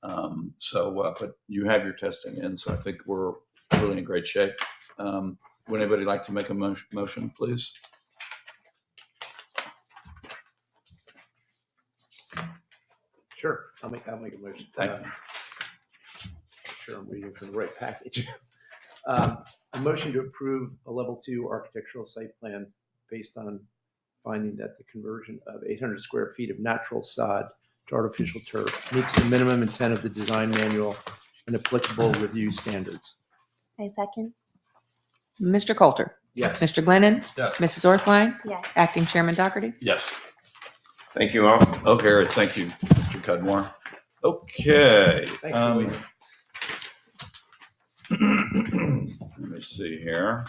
But you have your testing in, so I think we're really in great shape. Would anybody like to make a motion, please? Sure, I'll make a motion. Thank you. Sure, I'm reading from the right package. A motion to approve a level 2 architectural site plan based on finding that the conversion of 800 square feet of natural sod to artificial turf meets the minimum intent of the design manual and applicable review standards. I second. Mr. Coulter, Yes. Mr. Glennon, Yes. Mrs. Orthwein, Yes. Acting Chairman Doherty. Yes. Thank you all. Okay, thank you, Mr. Cudmore. Okay. Thanks for waiting. Let me see here.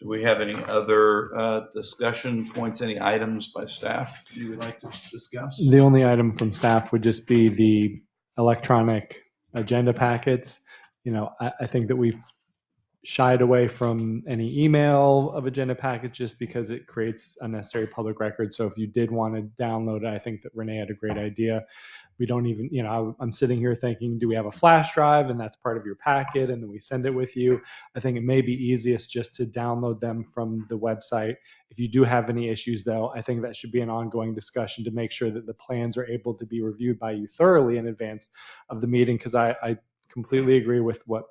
Do we have any other discussion points, any items by staff you would like to discuss? The only item from staff would just be the electronic agenda packets. I think that we've shied away from any email of agenda packets just because it creates unnecessary public record. So if you did want to download it, I think that Renee had a great idea. We don't even, I'm sitting here thinking, do we have a flash drive and that's part of your packet and then we send it with you? I think it may be easiest just to download them from the website. If you do have any issues though, I think that should be an ongoing discussion to make sure that the plans are able to be reviewed by you thoroughly in advance of the meeting. Because I completely agree with what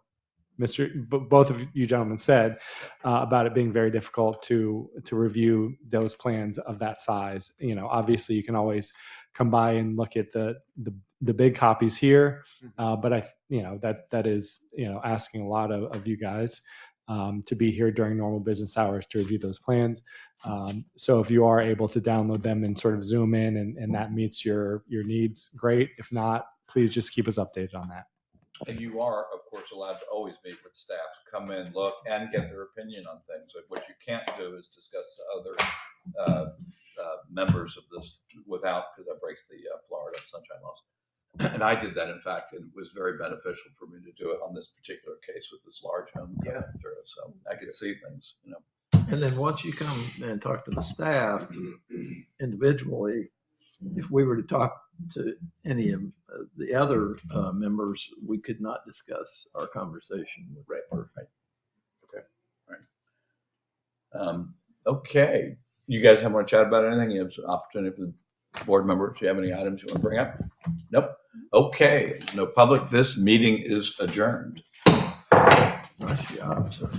both of you gentlemen said about it being very difficult to review those plans of that size. Obviously you can always come by and look at the big copies here, but that is asking a lot of you guys to be here during normal business hours to review those plans. So if you are able to download them and sort of zoom in and that meets your needs, great. If not, please just keep us updated on that. And you are, of course, allowed to always meet with staff, come in, look, and get their opinion on things. Like what you can't do is discuss to other members of this without, because that breaks the Florida sunshine laws. And I did that, in fact, and it was very beneficial for me to do it on this particular case with this large home coming through. So I could see things, And then once you come and talk to the staff individually, if we were to talk to any of the other members, we could not discuss our conversation with that person. Okay. You guys want to chat about anything? You have an opportunity for the board members. Do you have any items you want to bring up? Nope. Okay. No public. This meeting is adjourned. Nice job, sir.